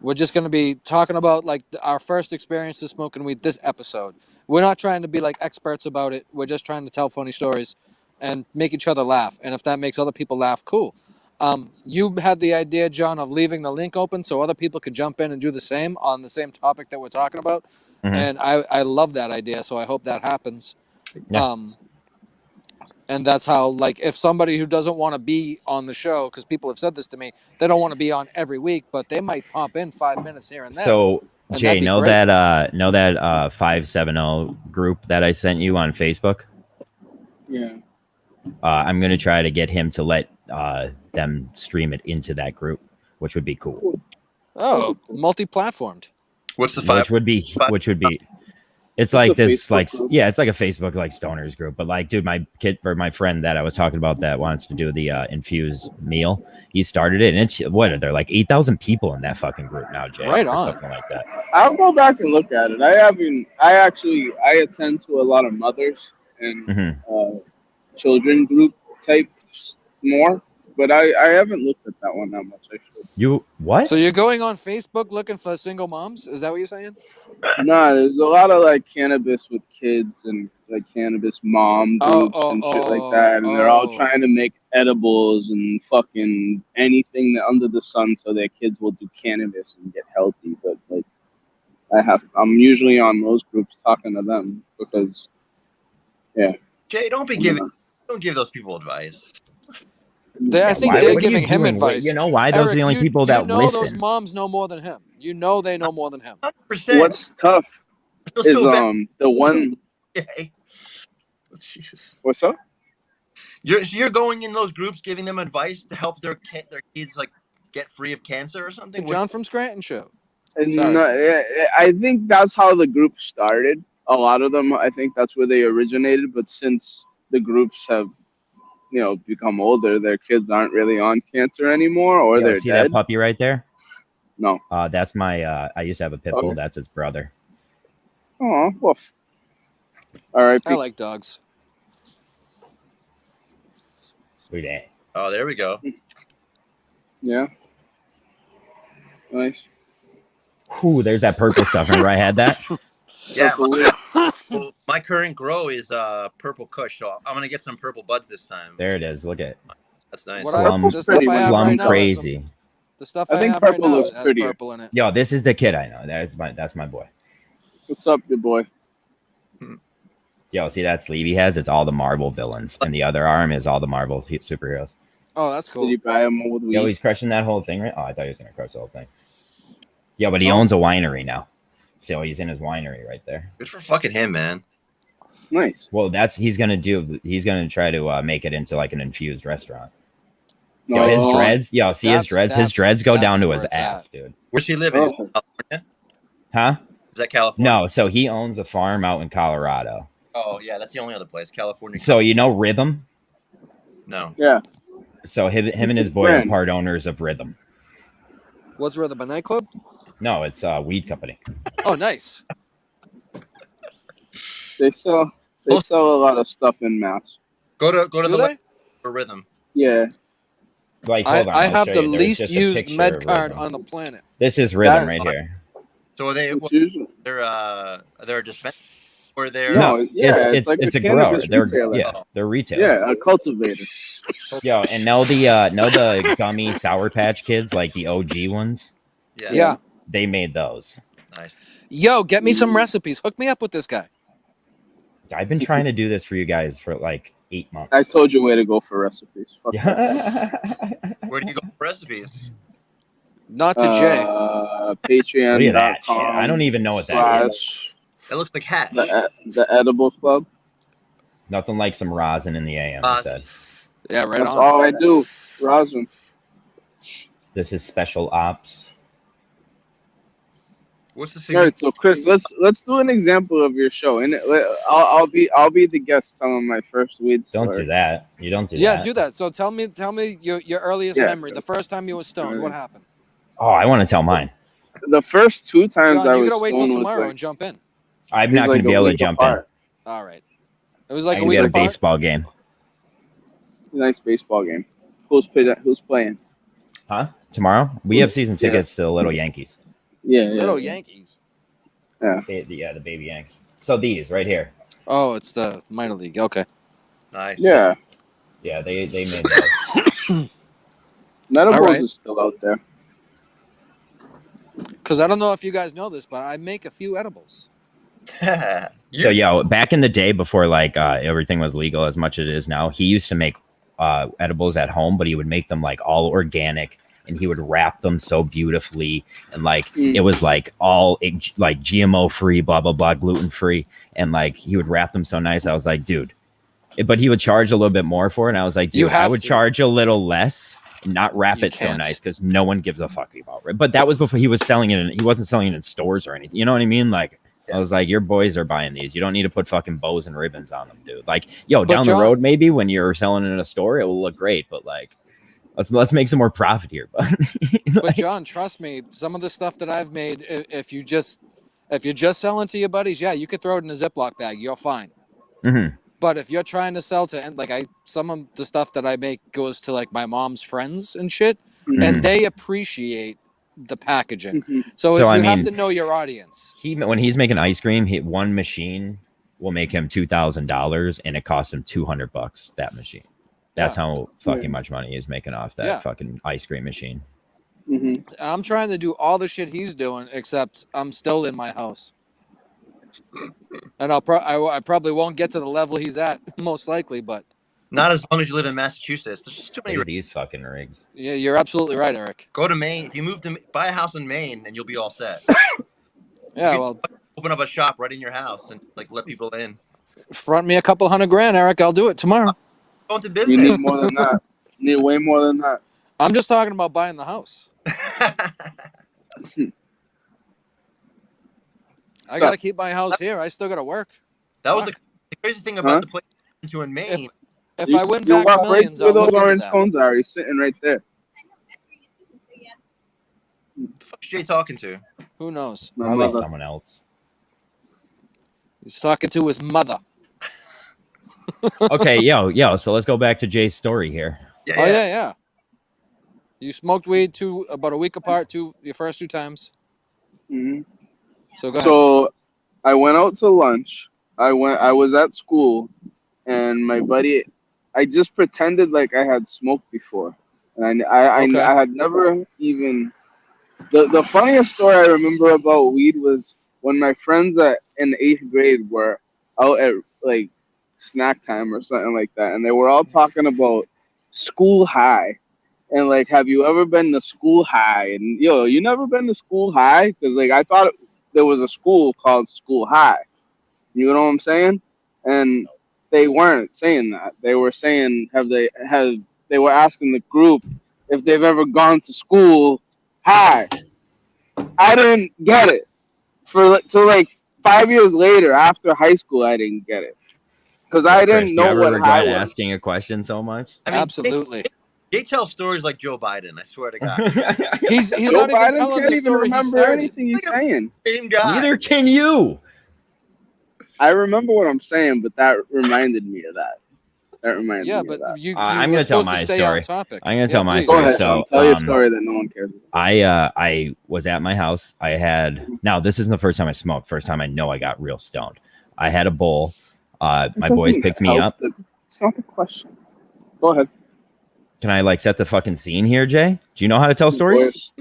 We're just going to be talking about like our first experiences smoking weed this episode. We're not trying to be like experts about it. We're just trying to tell funny stories and make each other laugh. And if that makes other people laugh, cool. You had the idea, John, of leaving the link open so other people could jump in and do the same on the same topic that we're talking about. Mhm. And I love that idea, so I hope that happens. Yeah. And that's how, like, if somebody who doesn't want to be on the show, because people have said this to me, they don't want to be on every week, but they might pop in 5 minutes here and there. So And Jay, that'd be know great. that 570 group that I sent you on Facebook? Yeah. I'm gonna try to get him to let them stream it into that group, which would be cool. Oh, multi-platformed. What's the Which would be it's like this like it's like a Facebook like stoners group, but like dude, my friend that I was talking about that wants to do the infused meal, he started it, and it's what are there like 8,000 people in that fucking group now, Jay? Right or on. something like that. I'll go back and look at it. I attend to a lot of mothers and Mhm. children group types more, but I haven't looked at that one that much. I should. You what? So you're going on Facebook looking for single moms? Is that what you're saying? Nah, there's a lot of like cannabis with kids and like cannabis mom groups and shit like that, and they're all trying to make edibles and fucking anything that under the sun so their kids will do cannabis and get healthy. But like, I'm usually on those groups talking to them because, yeah. Jay, don't give those people advice. I think Why- they're what are you giving him doing? advice. You know why? Those are the only people that you know listen. Those moms know more than him. You know they know more than him. What's tough is the one. Jesus. What's up? You're going in those groups, giving them advice to help their kids like get free of cancer or The something. John from Scranton show. And Sorry. I think that's how the group started. A lot of them, I think that's where they originated. But since the groups have become older, their kids aren't really on cancer anymore, or Yo, they're see dead. that puppy right there? No. That's my. I used to have a pit bull. Okay. That's his brother. Oh, woof. All right. I like dogs. Sweet A. Oh, there we go. Yeah. Nice. Whew, there's that purple stuff. Remember I had that? Yeah. Well, my current grow is purple Kush, so I'm gonna get some purple buds this time. There it is. Look at it. That's nice. Plum, the stuff I have plum right now is crazy. The stuff I I think have right purple now looks has prettier. purple in it. Yo, this is the kid I know. That's my boy. What's up, your boy? Yo, see that sleeve he has? It's all the Marvel villains, and the other arm is all the Marvel superheroes. Oh, that's cool. Did you buy him with weed? Yo, he's crushing that whole thing, right? Oh, I thought he was gonna crush the whole thing. Yo, but he owns a winery now, so he's in his winery right there. Good for fucking him, man. Nice. Well, he's gonna try to make it into like an infused restaurant. No, Yo, his dreads. Yo, see his dreads. His that's- dreads go down that's to where his it's ass, at. dude. Where's he living? Is Oh. it California? Huh? Is that California? No, so he owns a farm out in Colorado. Oh yeah, that's the only other place. California. So you know Rhythm? No. Yeah. So him and his boy are Friend. part owners of Rhythm. What's Rhythm, a nightclub? No, it's a weed company. Oh, nice. They sell a lot of stuff in Mass. Go to Do the they? left for Rhythm. Yeah. Like, I, hold on, I I'll have show the you. There's least just a used picture med of card Rhythm. on the planet. This is Rhythm That- right here. So are they? It's usually- They're a dispensary or they're No, yeah, it's like a cannabis grower. retailer. They're retail. Yeah, a cultivator. Yo, and know the gummy Sour Patch Kids, like the OG ones. Yeah. They made those. Nice. Yo, get me some recipes. Hook me up with this guy. I've been trying to do this for you guys for like 8 months. I told you where to go for recipes. Fuck Where do you go for recipes? Not to Jay. Patreon. Look at that shit. I don't even know what that is. It looks like hash. The Edible Club. Nothing like some rosin in the AM. I said. Yeah, right That's on. all I do. Rosin. This is special ops. What's the All signature? right, so Chris, let's do an example of your show, and I'll be the guest telling my first weed story. Don't do that. You don't do Yeah, that. do that. So tell me your earliest Yeah. memory. The first time you were stoned. What happened? Oh, I want to tell mine. The first two times John, I you was gotta wait till stoned was tomorrow like, and jump in. I'm It was not going like to be a able to week jump apart. All right. It was in. like I a can week be at a apart. baseball game. nice baseball game. Who's playing? Huh? Tomorrow? We have season Yeah. tickets to the Little Yankees. Yeah, Little Yankees. Yeah. The baby Yanks. So these right here. Oh, it's the minor league. Okay. Nice. Yeah. Yeah, they made those. Medibles All right. is still out there. Because I don't know if you guys know this, but I make a few edibles. So yo, back in the day before like everything was legal as much as it is now, he used to make edibles at home, but he would make them like all organic, and he would wrap them so beautifully, and like it was like all like GMO free, blah blah blah, gluten free, and like he would wrap them so nice. I was like, dude, but he would charge a little bit more for it, and I was like, dude, You I have would to. charge a little less. Not wrap You it so can't. nice because no one gives a fuck about it. But that was before he was selling it. He wasn't selling it in stores or anything. You know what I mean? Like I was like, your boys are buying these. You don't need to put fucking bows and ribbons on them, dude. Like, yo, But down John- the road, maybe when you're selling it in a store, it will look great. But like, let's make some more profit here. But But John, trust me, some of the stuff that I've made, if you're just selling to your buddies, yeah, you could throw it in a Ziploc bag. You're fine. Mhm. But if you're trying to sell to, and like some of the stuff that I make goes to like my mom's friends and shit, Mhm. and they appreciate the packaging. So, So, you I have mean- to know your audience. when he's making ice cream, one machine will make him $2,000, and it costs him $200. That machine. That's how fucking much money he's making off that Yeah. fucking ice cream machine. I'm trying to do all the shit he's doing, except I'm still in my house. And I probably won't get to the level he's at, most likely, but Not as long as you live in Massachusetts. There's just too many. Look at these fucking rigs. yeah, you're absolutely right, Eric. Go to Maine. If you move to buy a house in Maine, and you'll be all set. Yeah, well, Open up a shop right in your house and like let people in. front me a couple $100,000, Eric. I'll do it tomorrow. Go into You business. need more than that. You need way more than that. I'm just talking about buying the house. I got to keep my house here. I still got to work. That was the crazy thing about the place I went to in Maine. If I win you Vax walk right Millions, where I'll those look into orange that. cones are. He's sitting right there. The fuck's Jay talking to? Who knows? My Probably mother. someone else. He's talking to his mother. Okay, yo. So let's go back to Jay's story here. Oh yeah. You smoked weed about a week apart, your first 2 times. Mm-hmm. So go ahead. So I went out to lunch. I was at school, and my buddy, I just pretended like I had smoked before, and I had never even. The funniest story I remember about weed was when my friends in 8th grade were out at like snack time or something like that, and they were all talking about school high. And like, have you ever been to school high? And you never been to school high? Because like I thought there was a school called School High. You know what I'm saying? And they weren't saying that. They were saying they were asking the group if they've ever gone to school high. I didn't get it till like 5 years later after high school. I didn't get it because I didn't know what high was. Asking a question so much. I mean, absolutely. They tell stories like Joe Biden. I swear to God. he's Joe not even Biden telling can't the even story. remember anything he's saying. Same guy. Neither can you. I remember what I'm saying, but that reminded me of that. That reminded me of that. I'm going to tell my story. I'm going to tell my Go story. ahead, So, Sean. Tell your story that no one cares about. I was at my house. Now this isn't the first time I smoked. First time I know I got real stoned. I had a bowl. My boys picked me up. It's not the question. Go ahead. Can I like set the fucking scene here, Jay? Do you know how to tell stories?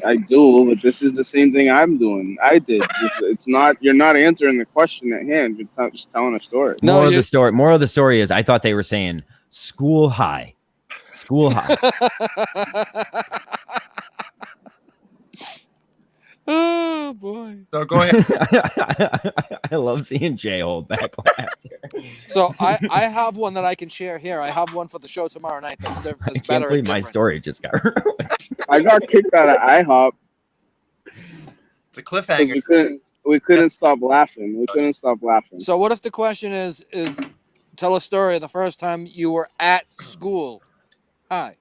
I do, but this is the same thing I'm doing. I did. It's not. You're not answering the question at hand. You're just telling a story. Moral of the story is I thought they were saying school high. School high. Oh boy. So go ahead. I love seeing Jay hold back laughter. So I have one that I can share here. I have one for the show tomorrow night. That's I better. can't believe and my different. story just got ruined. I got kicked out of IHOP. It's a cliffhanger. We couldn't stop laughing. We couldn't stop laughing. So what if the question is tell a story of the first time you were at school? Hi.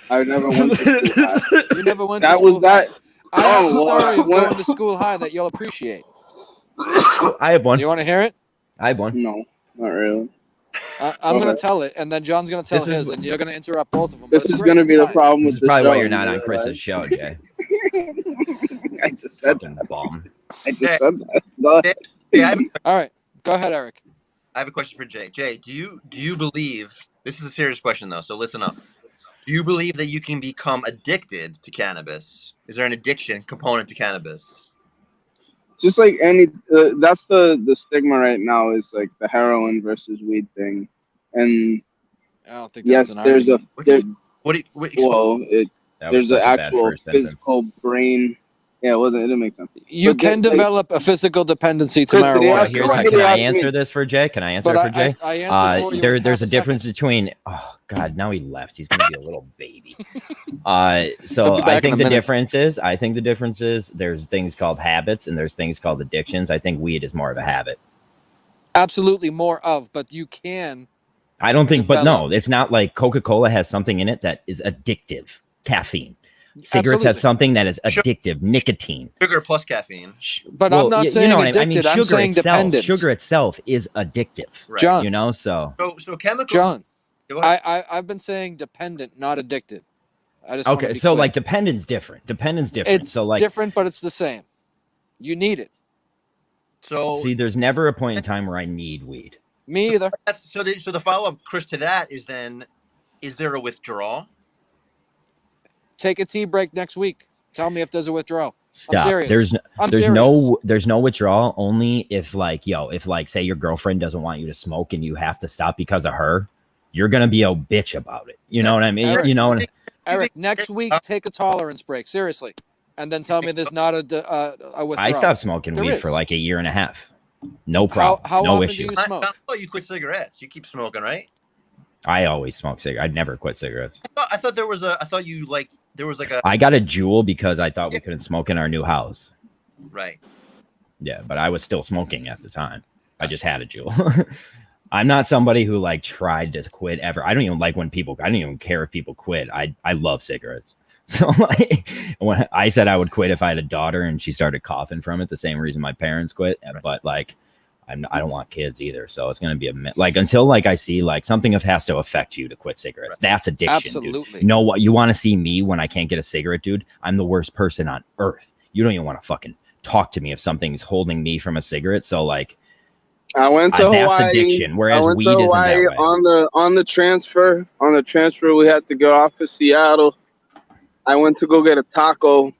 I never went to school high. You never went That to school was that. I have a Lord. story of going to school high that you'll appreciate. I have one. You want to hear it? I have one. No, not really. I'm going Okay. to tell it, and then John's going to tell This is- his, and you're going to interrupt both of them. This is going to be the problem This with is the probably show. why you're not on you know Chris's that? show, Jay. I just said Fucking bum. I just said that. Go ahead. All right. Go ahead, Eric. I have a question for Jay. Jay, do you believe this is a serious question though? So listen up. Do you believe that you can become addicted to cannabis? Is there an addiction component to cannabis? Just like any, that's the stigma right now is like the heroin versus weed thing, and I don't think yes, that's an there's argument. there's an such a bad actual first sentence. physical brain. Yeah, it didn't make sense. You But can like, develop a physical dependency to Chris, did he marijuana. ask- Here's how, Did can he I ask me? answer this for Jay? Can I answer But it for Jay? I answered for you in There's half a a difference second. between. Oh God, now he left. He's gonna be a little baby. He'll So be I back in think a the minute. difference is there's things called habits and there's things called addictions. I think weed is more of a habit. Absolutely more of, but you can. I don't think, but no, Develop. it's not like Coca-Cola has something in it that is addictive. Caffeine. Cigarettes have Absolutely. something that is addictive. Nicotine. Sugar plus caffeine. But I'm not saying what addicted. I'm sugar saying itself, dependent. Sugar itself is addictive. Right. John. You know, so So chemicals. John, Go ahead. I've been saying dependent, not addicted. I just wanna okay. be So clear. like dependence different. Dependence different. It's so like different, but it's the same. You need it. So see, there's never a point in time where I need weed. Me either. so the follow up, Chris, to that is then, is there a withdrawal? Take a tea break next week. Tell me if there's a withdrawal. I'm Stop. serious. I'm There's serious. no withdrawal. Only if like say your girlfriend doesn't want you to smoke and you have to stop because of her, you're gonna be a bitch about it. You know what I mean? Eric, You know what Eric, next week take a tolerance break. Seriously, and then tell me there's not a withdrawal. I stopped smoking There weed is. for like a year and a half. No problem. How no often issue. do you smoke? I thought you quit cigarettes. You keep smoking, right? I always smoke cigarettes. I'd never quit cigarettes. I thought there was a. I thought you like there was like a. I got a Juul because I thought we couldn't smoke in our new house. Right. Yeah, but I was still smoking at the time. I just had a Juul. I'm not somebody who like tried to quit ever. I don't even like when people. I don't even care if people quit. I love cigarettes. So like, when I said I would quit if I had a daughter and she started coughing from it, the same reason my parents quit. But like, I don't want kids either. So it's gonna be like until like I see like something has to affect you to quit cigarettes. That's addiction. Absolutely. Dude. You know what? You want to see me when I can't get a cigarette, dude? I'm the worst person on earth. You don't even want to fucking talk to me if something's holding me from a cigarette. So like, I went to Hawaii. That's addiction. Whereas I went weed to isn't that Hawaii way. on the transfer. On the transfer, we had to get off of Seattle. I went to go get a taco. Our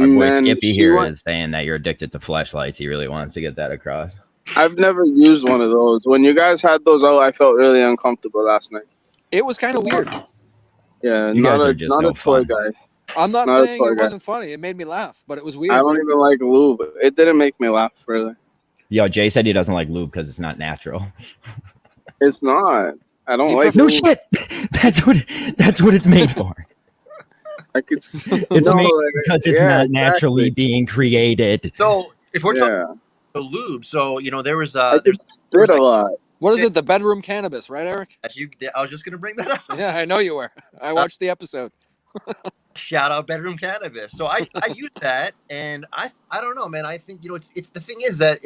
And boy then Skippy she here went- is saying that you're addicted to fleshlights. He really wants to get that across. I've never used one of those. When you guys had those out, I felt really uncomfortable last night. It was kind of weird. Yeah, You not guys a are just not no a toy fun. guy. I'm not Not a saying toy it guy. wasn't funny. It made me laugh, but it was weird. I don't even like lube. It didn't make me laugh really. Yo, Jay said he doesn't like lube because it's not natural. It's not. I don't like No lube. shit. That's what it's made for. I could. It's No, made like, because it's yeah, not naturally being created. So if we're talking Yeah. about lube, so you know there was I there's could spit a lot. What is it? The bedroom cannabis, right, Eric? as you I was just gonna bring that up. Yeah, I know you were. I watched the episode. Shout out bedroom cannabis. So I use that, and I don't know, man. I think it's the thing is that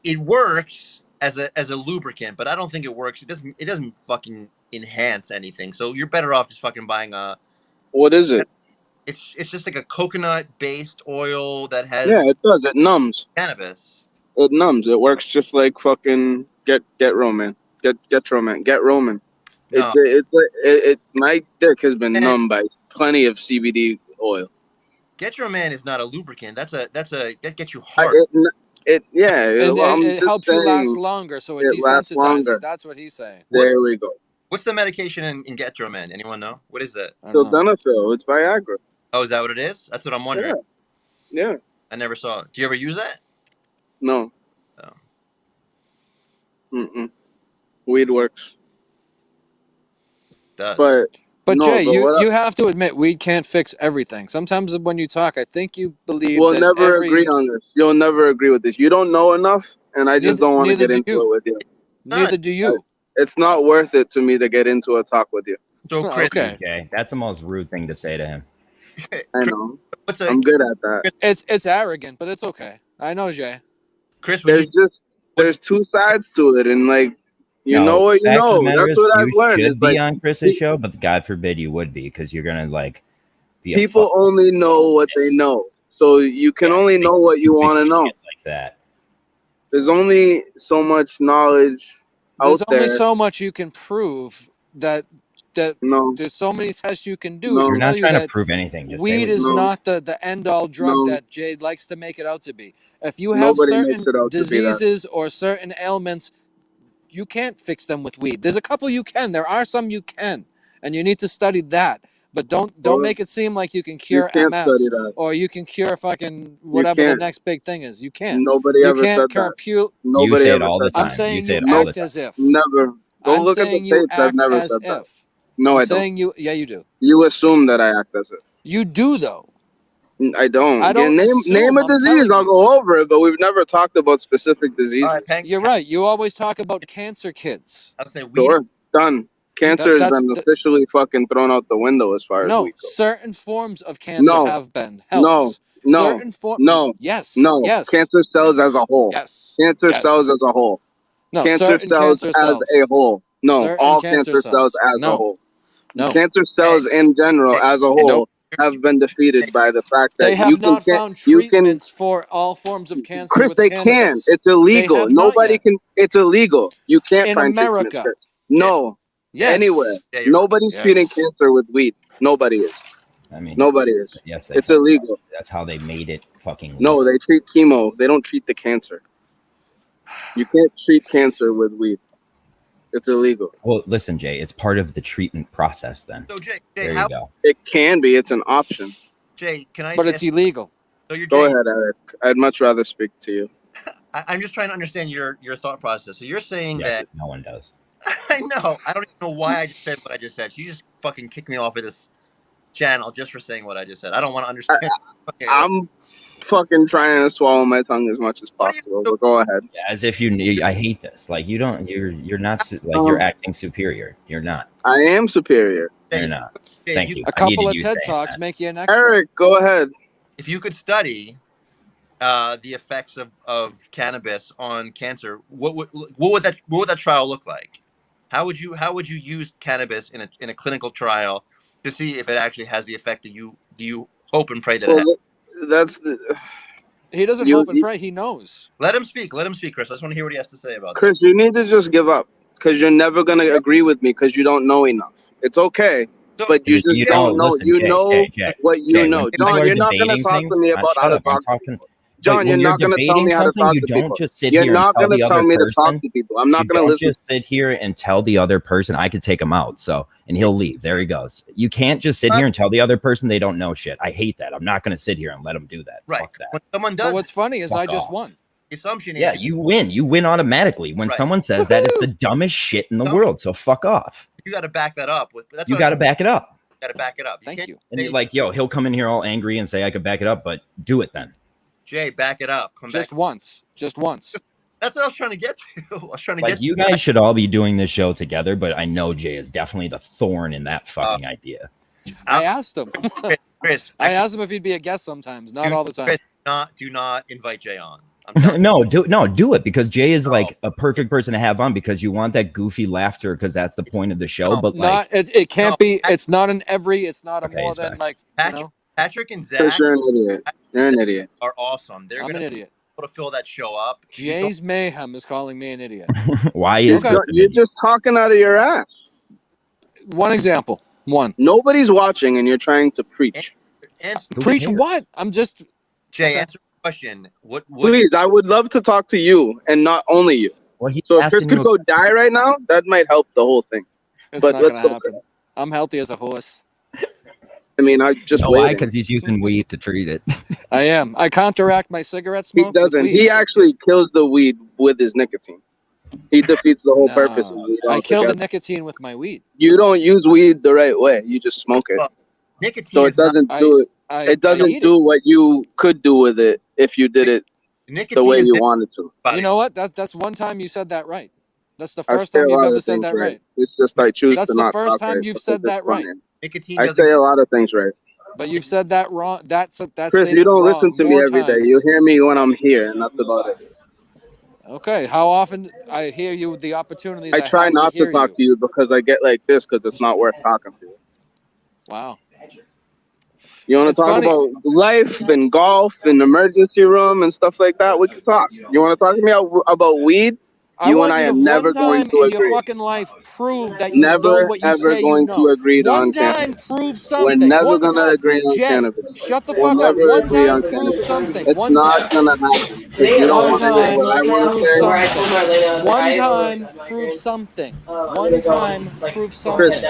it works as a lubricant, but I don't think it works. It doesn't fucking enhance anything. So you're better off just fucking buying a. What is it? It's just like a coconut based oil that has Yeah, it does. It numbs. cannabis. It numbs. It works just like fucking get Roman. Get Roman. Get Roman. No. It my dick has been numbed by plenty of CBD oil. Get Your Man is not a lubricant. That gets you hard. Yeah. And well, I'm it just helps you last saying, longer, so it it lasts desensitizes. longer. That's what he's saying. There we go. What's the medication in Get Your Man? Anyone know? What is that? Sildenafil. It's Viagra. Oh, is that what it is? That's what I'm wondering. Yeah. I never saw it. Do you ever use that? No. Oh. Mm-mm. Weed works. Does. But no, Jay, but what you have to admit weed can't fix everything. Sometimes when you talk, I think you believe we'll that never every, agree on this. You'll never agree with this. You don't know enough, and I just Neither- don't want to neither get do into you. it with you. Neither do you. It's not worth it to me to get into a talk with you. So Chris, Okay, that's the most rude thing to say to him. I know. I'm good at that. It's arrogant, but it's okay. I know, Jay. Chris, there's two sides to it, and like you No, know what you fact of the know. matter That's is, what I've you learned. should It's be like on Chris's show, but God forbid you would be, because you're gonna like be a people only know what they know, so you can only know what you want to know. like that. There's only so much knowledge There's out only there. so much you can prove that no. There's so many tests you can do No. to You're tell not you trying to that prove anything. Just say weed what is you not the end all drug No. that Jade likes to make it out to be. If you have Nobody certain makes it out to be that. diseases or certain ailments, you can't fix them with weed. There's a couple you can. There are some you can, and you need to study that. But don't Well, make it seem like you can cure can't MS study that. or you can cure fucking whatever the can't. next big thing is. You can't. Nobody you ever can't said that. cure Nobody say it ever all said the that. I'm saying say you it all the act as if. Never. Go I'm look at the saying you tapes. I've act never as said that. if. No, I'm I don't. saying you. Yeah, you do. You assume that I act as if. You do though. I don't. I don't name assume, a I'm disease. telling I'll go over it, but we've never talked about specific diseases. You're right. You always talk about cancer kids. I'll say Sure, done. Cancer has that's been the- officially fucking thrown out the window as far as No, we go. certain forms of cancer No. have been No, helped. no, Certain no, Yes. no. Yes. Cancer cells as a whole. Yes. Cancer Yes. cells as a whole. No, Cancer certain cells cancer as cells. a whole. No, Certain all cancer cancer cells cells. as No. a whole. No. Cancer cells in general as a whole have been defeated by the fact that They have you can not found you can treatments for all forms of cancer Chris, with they cannabis. can't. It's They illegal. have not Nobody yet. can. It's illegal. You can't In find treatment, America. Chris. No. Yes. Anywhere. Yeah, you're Nobody's right. treating Yes. cancer with weed. Nobody is. I mean, Nobody is. yes, they It's fucking- illegal. That's how they made it fucking. No, they treat chemo. They don't treat the cancer. You can't treat cancer with weed. It's illegal. Well, listen, Jay, it's part of the treatment process. Then So Jay, there how you go. It can be. It's an option. Jay, can I? But just it's illegal. So you're Go Jay. ahead, Eric. I'd much rather speak to you. I'm just trying to understand your thought process. So you're saying Yeah, that no one does. I know. I don't even know why I just said what I just said. She just fucking kicked me off of this channel just for saying what I just said. I don't want to understand. Okay, I'm fucking trying to swallow my tongue as much as possible. But go ahead. Yeah, as if you. I hate this. Like you don't. You're not. You're acting superior. You're not. I am superior. You're not. Thank you. A couple of TED Talks make you an expert. Eric, go ahead. If you could study the effects of cannabis on cancer, what would that trial look like? How would you use cannabis in a clinical trial to see if it actually has the effect that you hope and pray that it has? That's he doesn't hope and pray. He knows. Let him speak, Chris. I just want to hear what he has to say about that. Chris, you need to just give up because you're never gonna agree with me because you don't know enough. It's okay. But you just don't know. You know what you know. John, you're not going to talk to me about how to talk to people. John, you're not going to tell me how to talk to people. You're not going to tell me to talk to people. I'm not going to listen. Just sit here and tell the other person I could take him out. And he'll leave. There he goes. You can't just sit here and tell the other person they don't know shit. I hate that. I'm not going to sit here and let them do that. Right. Fuck that. When someone does, but what's funny is I just won. The assumption is you win. You win automatically when someone says that is the dumbest shit in the world. So fuck off. You got to back that up. You got to back it up. Got to back it up. Thank you. And you're like, yo, he'll come in here all angry and say I could back it up, but do it then. Jay, back it up. Just once. That's what I was trying to get to. I was trying to get. You guys should all be doing this show together, but I know Jay is definitely the thorn in that fucking idea. I asked him. Chris, I asked him if he'd be a guest sometimes, not all the time. Chris, do not invite Jay on. No, do it because Jay is like a perfect person to have on because you want that goofy laughter because that's the point of the show. But like, it can't be. It's not an every. It's not a more than like. Patrick and Zach. You're an idiot. You're an idiot. Are awesome. They're I'm gonna an idiot. be able to fill that show up. Jay's mayhem is calling me an idiot. Why is you're just talking out of your ass? One example. One. Nobody's watching, and you're trying to preach. Preach what? I'm just. Jay, answer the question. Please, I would love to talk to you, and not only you. Well, so if Chris could go die right now, that might help the whole thing. It's but not gonna happen. I'm healthy as a horse. I mean, I just why? Because he's using weed to treat it. I am. I counteract my cigarette smoke. He doesn't. He actually kills the weed with his nicotine. He defeats the whole purpose of weed. I kill the nicotine with my weed. You don't use weed the right way. You just smoke it. Nicotine. So it doesn't do it. It doesn't do what you could do with it if you did it the way you wanted to. You know what? That's one time you said that right. That's the first time you've ever said that right. It's just I choose That's to the not first talk time right you've said that right. Nicotine. I say a lot of things right. But you've said that wrong. That's Chris, you don't listen to me every day. You hear me when I'm here, and that's about it. Okay, how often I hear you with the opportunities? I try not to talk to you because I get like this because it's not worth talking to you. Wow. You want to talk about life and golf and emergency room and stuff like that? We can talk. You want to talk to me about weed? You and I are never going to agree. Your fucking life prove that you never know what you ever say going you know. to agree on One time, cannabis. prove something. We're never One going to time. agree on Jen, cannabis. shut the We'll fuck up. never One agree time, on prove cannabis. something. It's One not time. gonna happen. If you don't want to know what I want to say, One time, prove something. One time, prove something.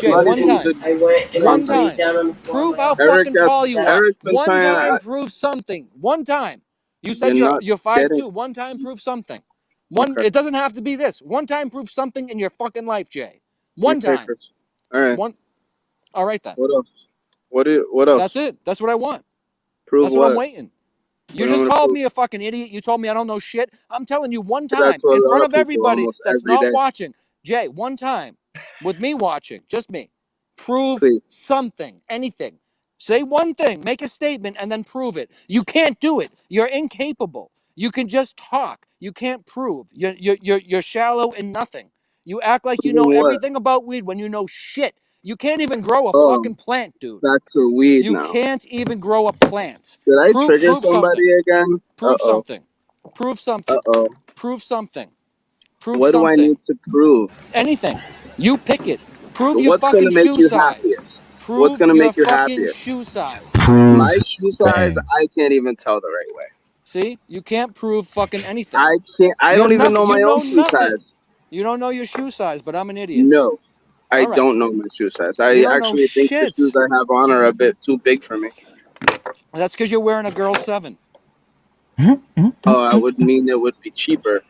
Jay, one time. One time. Prove how fucking tall you are. One time, prove something. One time. You said you're 5'2". One time, prove something. It doesn't have to be this. One time, prove something in your fucking life, Jay. One time. All right. All right then. What else? What else? That's it. That's what I want. Prove That's what I'm waiting. You just called me a fucking idiot. You told me I don't know shit. I'm telling you one time in front of everybody that's not watching. Jay, one time with me watching, just me. Prove something, anything. Say one thing, make a statement, and then prove it. You can't do it. You're incapable. You can just talk. You can't prove. You're shallow in nothing. You act like you know everything about weed when you know shit. You can't even grow a fucking plant, dude. Back to weed You now. can't even grow a plant. Did I Prove trigger somebody again? Prove something. Prove something. Uh-oh. Prove something. Prove What do something. I need to prove? Anything. You pick it. Prove your What's fucking gonna make shoe you size. happiest? Prove What's gonna your make you fucking happiest? shoe size. My shoe size, I can't even tell the right way. See, you can't prove fucking anything. I can't. I don't even know my own shoe size. You don't know your shoe size, but I'm an idiot. No, I All right. don't know my shoe size. I You don't know actually think the shit. shoes I have on are a bit too big for me. That's because you're wearing a girl 7. Oh, I would mean it would be cheaper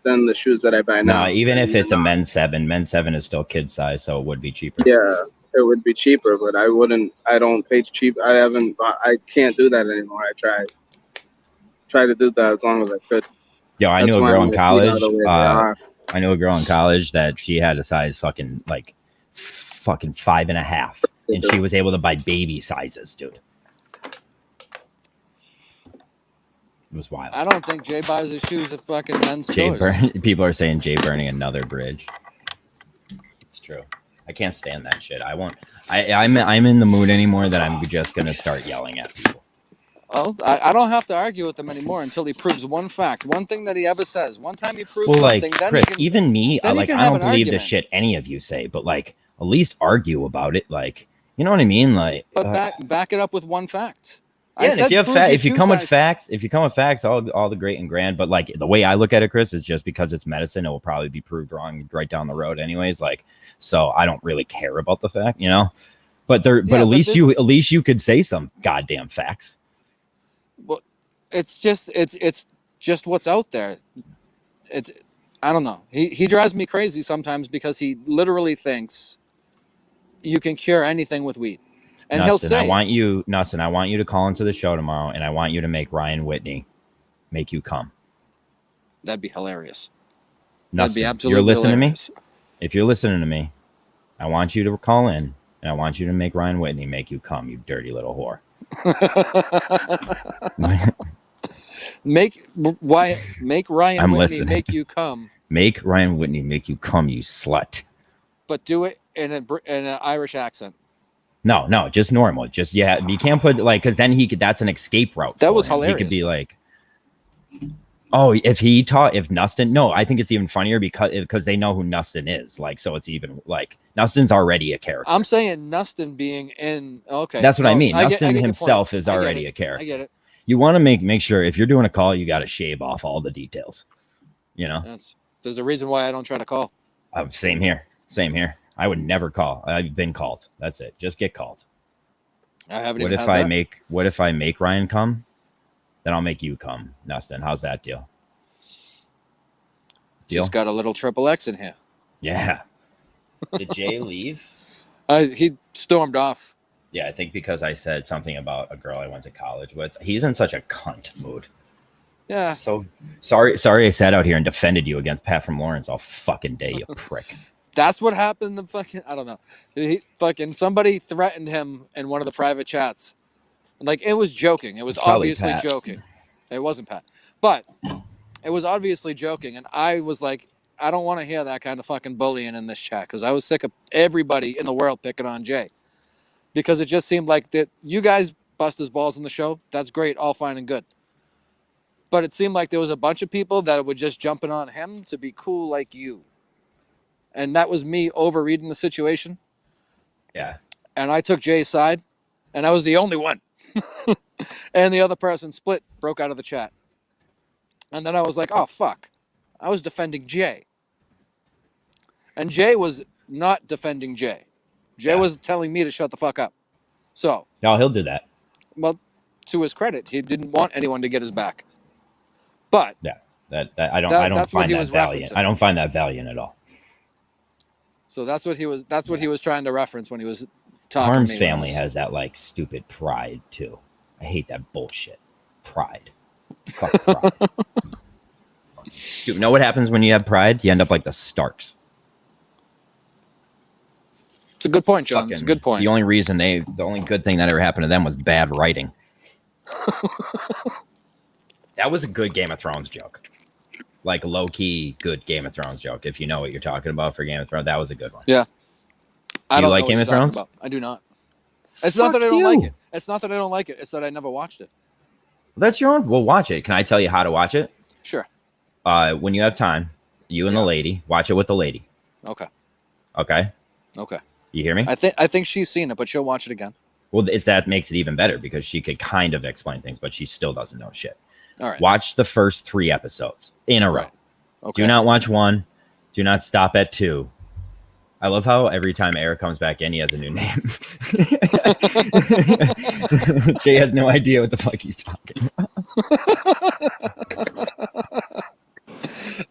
than the shoes that I buy now. No, even if it's a men's 7 is still kid size, so it would be cheaper. Yeah, it would be cheaper, but I wouldn't. I don't pay cheap. I can't do that anymore. I tried to do that as long as I could. Yo, I That's knew a why girl my in feet college. are the way they are. I knew a girl in college that she had a size fucking 5.5, and she was able to buy baby sizes, dude. It was wild. I don't think Jay buys his shoes at fucking men's Jay stores. People are saying Jay burning another bridge. It's true. I can't stand that shit. I won't. I'm in the mood anymore that I'm just gonna start yelling at people. Well, I don't have to argue with him anymore until he proves one fact, one thing that he ever says. One time he proves Well, something, like then Chris, he can, even me, then he I can have don't an believe the argument. shit any of you say, but like at least argue about it. Like, you know what I mean? Like, But back it up with one fact. yeah, and if you have prove your if you shoe come with size. facts, all the great and grand. But like the way I look at it, Chris, is just because it's medicine, it will probably be proved wrong right down the road, anyways. Like, so I don't really care about the fact, you know. But at least you could say some goddamn facts. Well, it's just what's out there. I don't know. He drives me crazy sometimes because he literally thinks you can cure anything with weed. And he'll Nustin, say, I want you to call into the show tomorrow, and I want you to make Ryan Whitney make you come. that'd be hilarious. That'd be Nustin, absolutely you're listening hilarious. to me? If you're listening to me, I want you to call in, and I want you to make Ryan Whitney make you come, you dirty little whore. Make Ryan I'm Whitney listening. make you come, Make Ryan Whitney make you come, you slut. but do it in an Irish accent. No, just normal. Just you can't put because then that's an escape route. That for was him. hilarious. He could be like, oh, if Nustin, no, I think it's even funnier because they know who Nustin is. Like, so it's even like Nustin's already a character. I'm saying Nustin being in. Okay, That's what I mean. I get Nustin your himself point. is I get already it. a character. I get it. You want to make sure if you're doing a call, you got to shave off all the details. You know, There's a reason why I don't try to call. Same here. I would never call. I've been called. That's it. Just get called. I haven't What even if had I that. make Ryan come? Then I'll make you come, Nustin. How's that deal? Just got a little triple X in here. Yeah. Did Jay leave? He stormed off. Yeah, I think because I said something about a girl I went to college with. He's in such a cunt mood. Yeah. So sorry I sat out here and defended you against Pat from Lawrence all fucking day, you prick. That's what happened. I don't know. Somebody threatened him in one of the private chats. Like, it was joking. It was It's probably obviously Pat. joking. It wasn't Pat, but it was obviously joking. And I was like, I don't want to hear that kind of fucking bullying in this chat because I was sick of everybody in the world picking on Jay because it just seemed like that you guys bust his balls in the show. That's great, all fine and good. But it seemed like there was a bunch of people that were just jumping on him to be cool like you. And that was me overreading the situation. Yeah. And I took Jay's side, and I was the only one. And the other person broke out of the chat. And then I was like, oh, fuck. I was defending Jay. And Jay was not defending Jay. Jay was telling me to shut the fuck up. So, No, he'll do that. well, to his credit, he didn't want anyone to get his back. But Yeah. That I don't that's what find he that was valiant. referencing. I don't find that valiant at all. so that's what he was trying to reference when he was talking Harm's to me. family has that like stupid pride too. I hate that bullshit. Pride. Fuck pride. Dude, know what happens when you have pride? You end up like the Starks. It's a good point, John. It's a good point. The only good thing that ever happened to them was bad writing. That was a good Game of Thrones joke. Like low key good Game of Thrones joke. If you know what you're talking about for Game of Thrones, that was a good one. Yeah. Do you like Game of Thrones? I do not. It's not that I don't like it. It's not that I don't like it. It's that I never watched it. That's your own. Well, watch it. Can I tell you how to watch it? Sure. When you have time, you and the lady, watch it with the lady. Okay. Okay. Okay. You hear me? I think she's seen it, but she'll watch it again. Well, that makes it even better because she could kind of explain things, but she still doesn't know shit. All right. Watch the first 3 episodes in a row. Okay. Do not watch 1. Do not stop at 2. I love how every time Eric comes back in, he has a new name. Jay has no idea what the fuck he's talking about.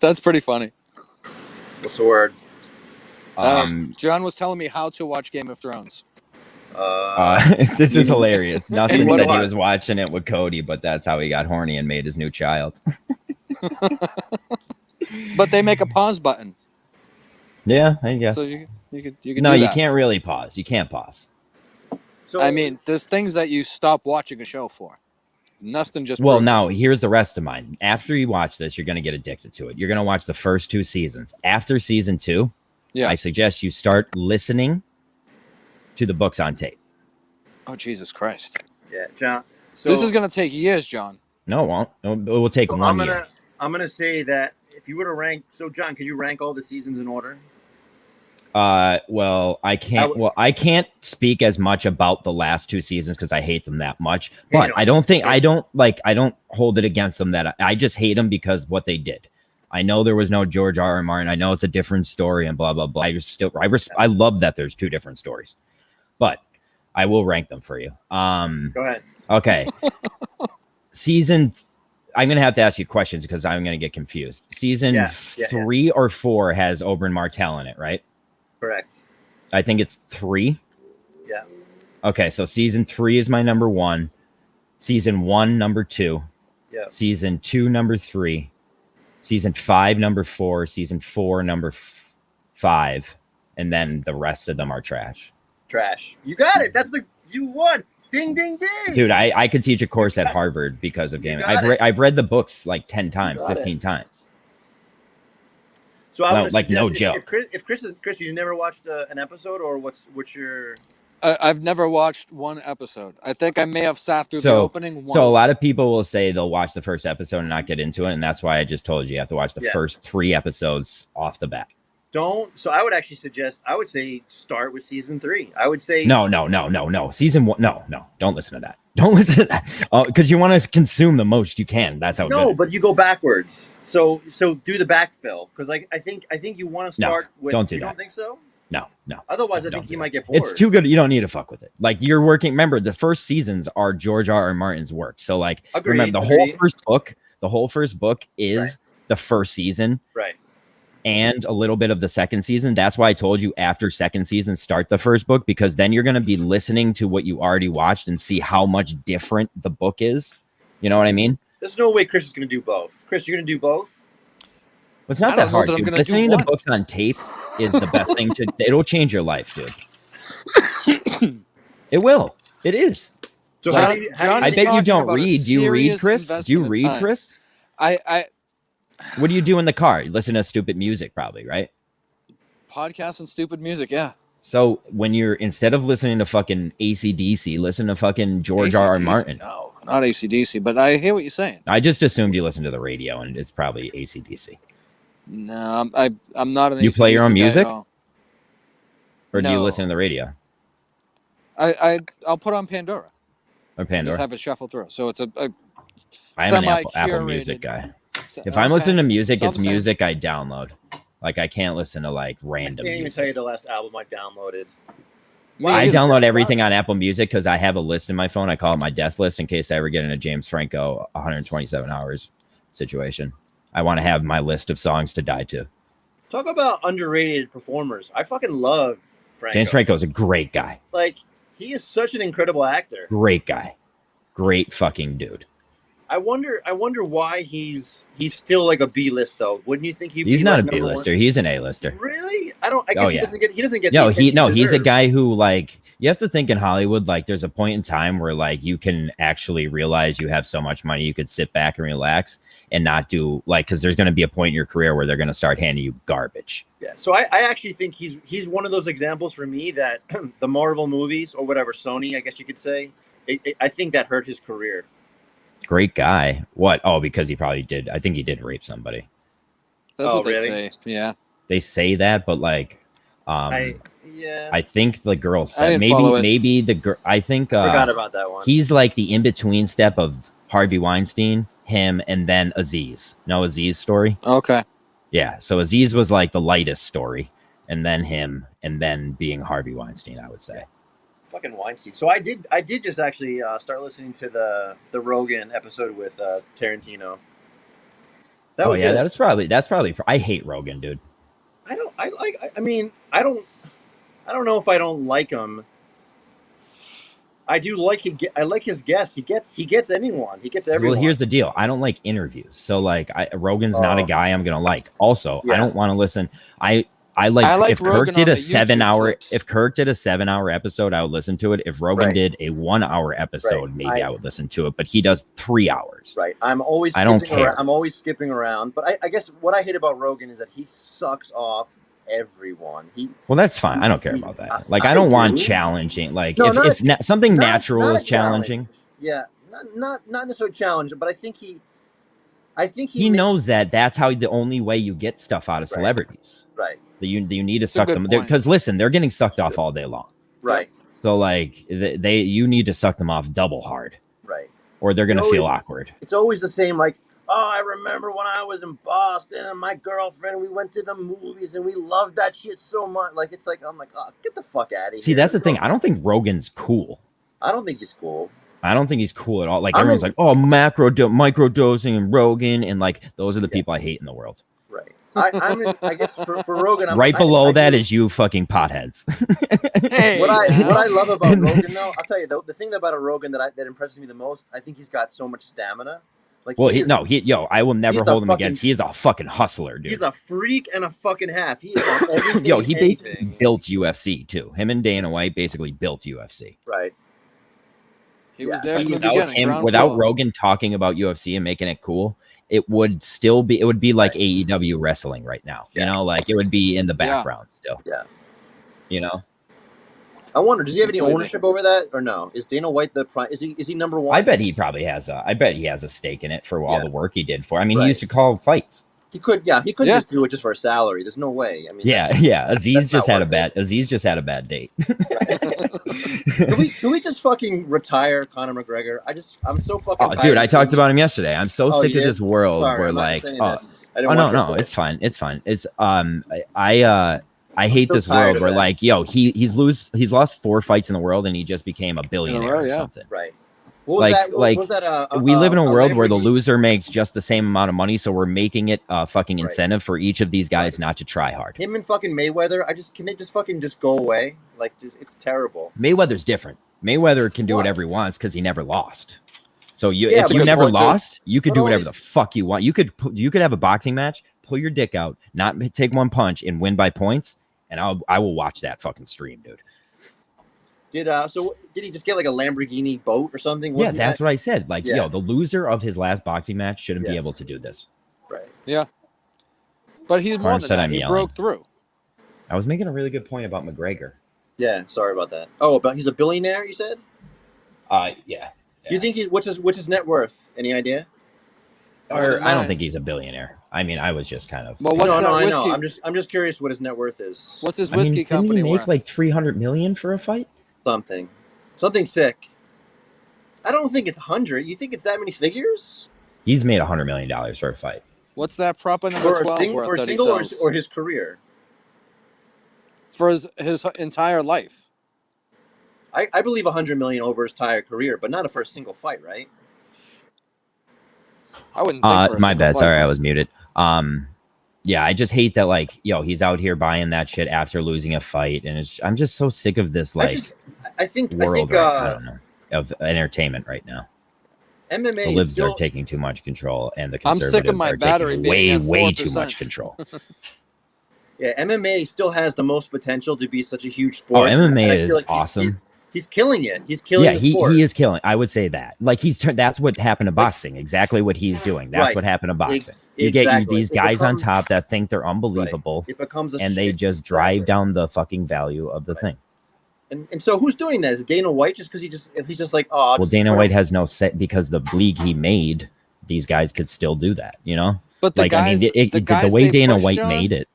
That's pretty funny. What's the word? John was telling me how to watch Game of Thrones. This is hilarious. Nothing what said do he I- was watching it with Cody, but that's how he got horny and made his new child. But they make a pause button. Yeah, I guess. So you could No, do you that. can't really pause. You can't pause. I mean, there's things that you stop watching a show for. Nothing just. Well, proven. now here's the rest of mine. After you watch this, you're going to get addicted to it. You're going to watch the first 2 seasons. After season 2, I suggest you start listening to the books on tape. Oh, Jesus Christ. Yeah, John. This is going to take years, John. No, it won't. It will take So 1 year. I'm gonna say that if you were to rank, so John, can you rank all the seasons in order? Well, I can't. Well, I can't speak as much about the last 2 seasons because I hate them that much. But I don't think I don't hold it against them that I just hate them because what they did. I know there was no George R.R. Martin. I know it's a different story and blah blah blah. I love that there's 2 different stories, but I will rank them for you. Go ahead. Okay. I'm gonna have to ask you questions because I'm gonna get confused. Season 3 or 4 has Oberyn Martell in it, right? Correct. I think it's 3. Yeah. Okay, so season 3 is my number 1. Season 1, number 2. Yeah. Season 2, number 3. Season 5, number 4. Season 4, number 5. And then the rest of them are trash. Trash. You got it. You won. Ding ding ding. Dude, I could teach a course at Harvard because of gaming. I've read the books like 10 times, 15 times. So I No, would like, no suggest joke. If Chris, you never watched an episode, or what's your? I've never watched one episode. I think I may have sat through the opening once. So a lot of people will say they'll watch the first episode and not get into it, and that's why I just told you have to watch the first 3 episodes off the bat. So I would actually suggest. I would say start with season 3. I would say No. Season 1, no. Don't listen to that. Don't listen to that. Because you want to consume the most you can. That's how. No, good. but you go backwards. So do the backfill because I think you want to No, start with. don't do you that. don't think so? No. Otherwise, I think he might get bored. It's too good. You don't need to fuck with it. Like you're working. Remember, the first seasons are George R.R. Martin's work. So like, remember the whole first book. The whole first book is the first season, right? And a little bit of the second season. That's why I told you after second season, start the first book because then you're going to be listening to what you already watched and see how much different the book is. You know what I mean? There's no way Chris is going to do both. Chris, you're going to do both? It's not that hard. Dude. Listening to books on tape is the best thing to. It'll change your life, dude. It will. It is. So like, I bet you don't read. Do you read, Chris? Do you read, Chris? What do you do in the car? You listen to stupid music, probably, right? Podcasts and stupid music, yeah. So when you're instead of listening to fucking AC/DC, listen to fucking George R.R. Martin. No, not AC/DC, but I hear what you're saying. I just assumed you listen to the radio, and it's probably AC/DC. No, I'm not an. You play your own AC/DC guy music, at all. or do you No. listen to the radio I'll put on Pandora. or Just Pandora? have it shuffle through. So it's a I'm an Apple Music guy. If I'm listening to music, It's all it's the same. music I download. Like I can't listen to like random I can't even music. tell you the last album I downloaded. I download everything on Apple Music because I have a list in my phone. I call it my death list in case I ever get in a James Franco 127 hours situation. I want to have my list of songs to die to. Talk about underrated performers. I fucking love Franco. James Franco is a great guy. Like, he is such an incredible actor. Great guy. Great fucking dude. I wonder why he's still like a B-list though. Wouldn't you think he'd He's be not like a number one? B-lister. He's an A-lister. Really? I guess Oh, he yeah. doesn't get No, the attention he he's a deserves. guy who like you have to think in Hollywood, like there's a point in time where like you can actually realize you have so much money you could sit back and relax and not do like because there's going to be a point in your career where they're going to start handing you garbage. Yeah, so I actually think he's one of those examples for me that the Marvel movies or whatever, Sony, I guess you could say, I think that hurt his career. Great guy. What? Oh, because he probably did. I think he did rape somebody. That's Oh, what they really? say. Yeah. They say that, but like, Yeah. I think the girl I said didn't follow it. maybe the girl. I think Forgot about that one. He's like the in between step of Harvey Weinstein, him, and then Aziz. Know Aziz's story? Okay. Yeah. So Aziz was like the lightest story, and then him, and then being Harvey Weinstein. I would say. Fucking Weinstein. So I did just actually start listening to the Rogan episode with Tarantino. That was good. That's probably. I hate Rogan, dude. I mean, I don't know if I don't like him. I do like I like his guests. He gets anyone. He gets everyone. Well, here's the deal. I don't like interviews. So like Rogan's not a guy I'm gonna like. Also, I don't want to listen. I like if Kirk did a 7-hour if Kirk did a 7-hour episode, I would listen to it. If Rogan did a 1-hour episode, maybe I would listen to it. But he does 3 hours. Right. I don't care. I'm always skipping around. But I guess what I hate about Rogan is that he sucks off everyone. Well, that's fine. I don't care about that. Like I don't want challenging. Like if something natural is challenging. Yeah. Not necessarily challenging, but I think he knows that that's how the only way you get stuff out of celebrities. Right. You need to suck them because listen, they're getting sucked off all day long. Right. So like you need to suck them off double hard. Right. Or they're gonna feel awkward. It's always the same. Like, oh, I remember when I was in Boston and my girlfriend, we went to the movies and we loved that shit so much. Like it's like I'm like, oh, get the fuck out of here. See, that's the thing. I don't think Rogan's cool. I don't think he's cool. I don't think he's cool at all. Like everyone's like, oh, micro dosing and Rogan, and like those are the people I hate in the world. Right. I guess for Rogan, right below that is you fucking potheads. What I love about Rogan, though, I'll tell you the thing about a Rogan that impresses me the most. I think he's got so much stamina. Like, well, I will never hold him against. He is a fucking hustler, dude. He's a freak and a fucking half. He is on everything. Yo, he basically built UFC too. Him and Dana White basically built UFC. Right. He was there from the beginning. Without Rogan talking about UFC and making it cool, it would be like AEW wrestling right now. You know, like it would be in the background still. Yeah. You know. I wonder, does he have any ownership over that or no? Is Dana White the prime? Is he number one? I bet he probably has a stake in it for all the work he did for. I mean, he used to call fights. He could just do it just for a salary. There's no way. I mean, Aziz just had a bad date. Can we just fucking retire Conor McGregor? I'm so fucking. Oh, dude, I talked about him yesterday. I'm so sick of this world where like, no, it's fine. It's I hate this world where like, yo, he's lost 4 fights in the world and he just became a billionaire or something. Right. We live in a world where the loser makes just the same amount of money, so we're making it a fucking incentive for each of these guys not to try hard. Him and fucking Mayweather, can they just fucking go away? Like, it's terrible. Mayweather's different. Mayweather can do whatever he wants because he never lost. So if you never lost, you could do whatever the fuck you want. You could have a boxing match, pull your dick out, not take one punch, and win by points, and I will watch that fucking stream, dude. Did he just get like a Lamborghini boat or something? Yeah, that's what I said. Like, yo, the loser of his last boxing match shouldn't be able to do this. Right. Yeah. But he's more than that. He broke through. I was making a really good point about McGregor. Yeah, sorry about that. Oh, but he's a billionaire, you said? Yeah. Do you think what's his net worth? Any idea? Or I don't think he's a billionaire. I mean, I was just kind of. Well, I know. I'm just curious what his net worth is. What's his whiskey company didn't he make worth? like $300 million for a fight? Something sick. I don't think it's 100. You think it's that many figures? He's made $100 million for a fight. What's that prop number 12 worth that he sells? Or his career? For his entire life. I believe 100 million over his entire career, but not for a single fight, right? I wouldn't think for a my bad. fight. Sorry, I was muted. Yeah, I just hate that, like, yo, he's out here buying that shit after losing a fight, and I'm just so sick of this, like, I think I don't know, of entertainment right now. MMA the libs are taking too much control, and the I'm conservatives sick of my are battery taking being way at too 4%. much control. Yeah, MMA still has the most potential to be such a huge sport. Oh, MMA is awesome. He's killing it. He's killing the sport. He is killing. I would say that. Like that's what happened to boxing. Exactly what he's doing. That's what happened to boxing. You get these guys on top that think they're unbelievable, It becomes and they just drive down the fucking value of the thing. And so who's doing that? Is it Dana White just because he's just like, oh, well, Dana White has no set because the league he made, these guys could still do that, you know? But the guys, the way Dana White made it.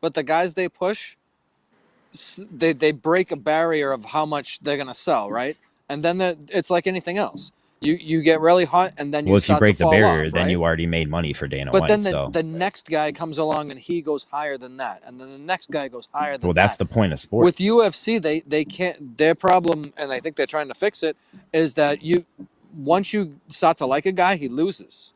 But the guys they push, they break a barrier of how much they're gonna sell, right? And then it's like anything else. You get really hot, and then if you break the barrier, off, then right? you already made money for Dana But White. then So the next guy comes along and he goes higher than that, and then the next guy goes higher than that. well, that's the point of sports. With UFC, they can't. Their problem, and I think they're trying to fix it, is that once you start to like a guy, he loses,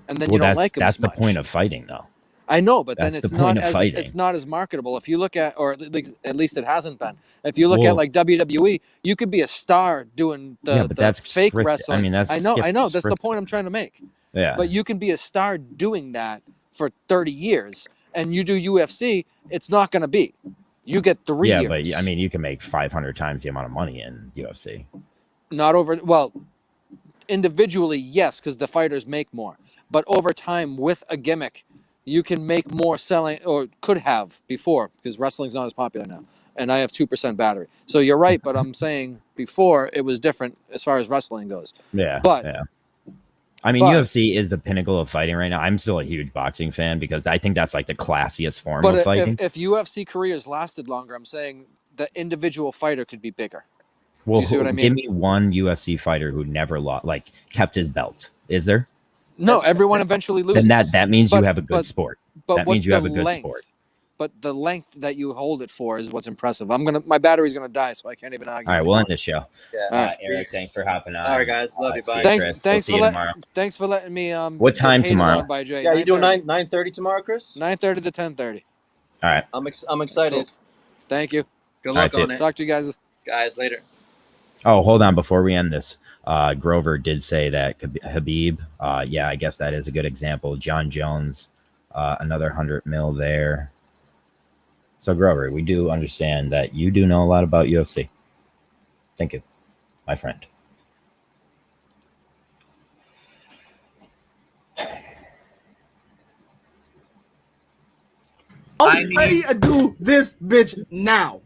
and then you don't like him. That's as the much. point of fighting, though. I know, but then That's it's the point not of as fighting. it's not as marketable. If you look at, or at least it hasn't been. If you look Well- at like WWE, you could be a star doing Yeah, the but that's fake scripted. I wrestling. mean, that's I know. That's the scripted. point I'm trying to make. Yeah. But you can be a star doing that for 30 years, and you do UFC, it's not going to be. You get 3 Yeah, years. but I mean, you can make 500 times the amount of money in UFC. Not over. Well, individually, yes, because the fighters make more. But over time, with a gimmick, you can make more selling, or could have before, because wrestling's not as popular now. And I have 2% battery. So you're right, but I'm saying before it was different as far as wrestling goes. Yeah. But yeah. I mean, UFC is the pinnacle of fighting right now. I'm still a huge boxing fan because I think that's like the classiest form of fighting. if UFC careers lasted longer, I'm saying the individual fighter could be bigger. Well, Do you see what I give mean? me one UFC fighter who never lost, like kept his belt. Is there? No, everyone eventually loses. Then that means you But- have a good but- sport. But That what's means you have the a good length? sport. But the length that you hold it for is what's impressive. My battery's gonna die, so I can't even argue. All right, we'll end this show. Yeah. All right. Eric, thanks for hopping on. All right, guys. Love you. see Bye. Chris. Thanks We'll see for you tomorrow. thanks for letting me What get time hated tomorrow? on by Jay. Yeah, you doing 9:30. 9:30 tomorrow, Chris? 9:30 to 10:30. All right. I'm excited. Thank you. Good All right, luck see on ya. it, Talk to you guys. guys. Later. Oh, hold on. Before we end this, Grover did say that Habib, yeah, I guess that is a good example. John Jones, another 100 mil there. So, Grover, we do understand that you do know a lot about UFC. Thank you, my friend. I do this bitch now.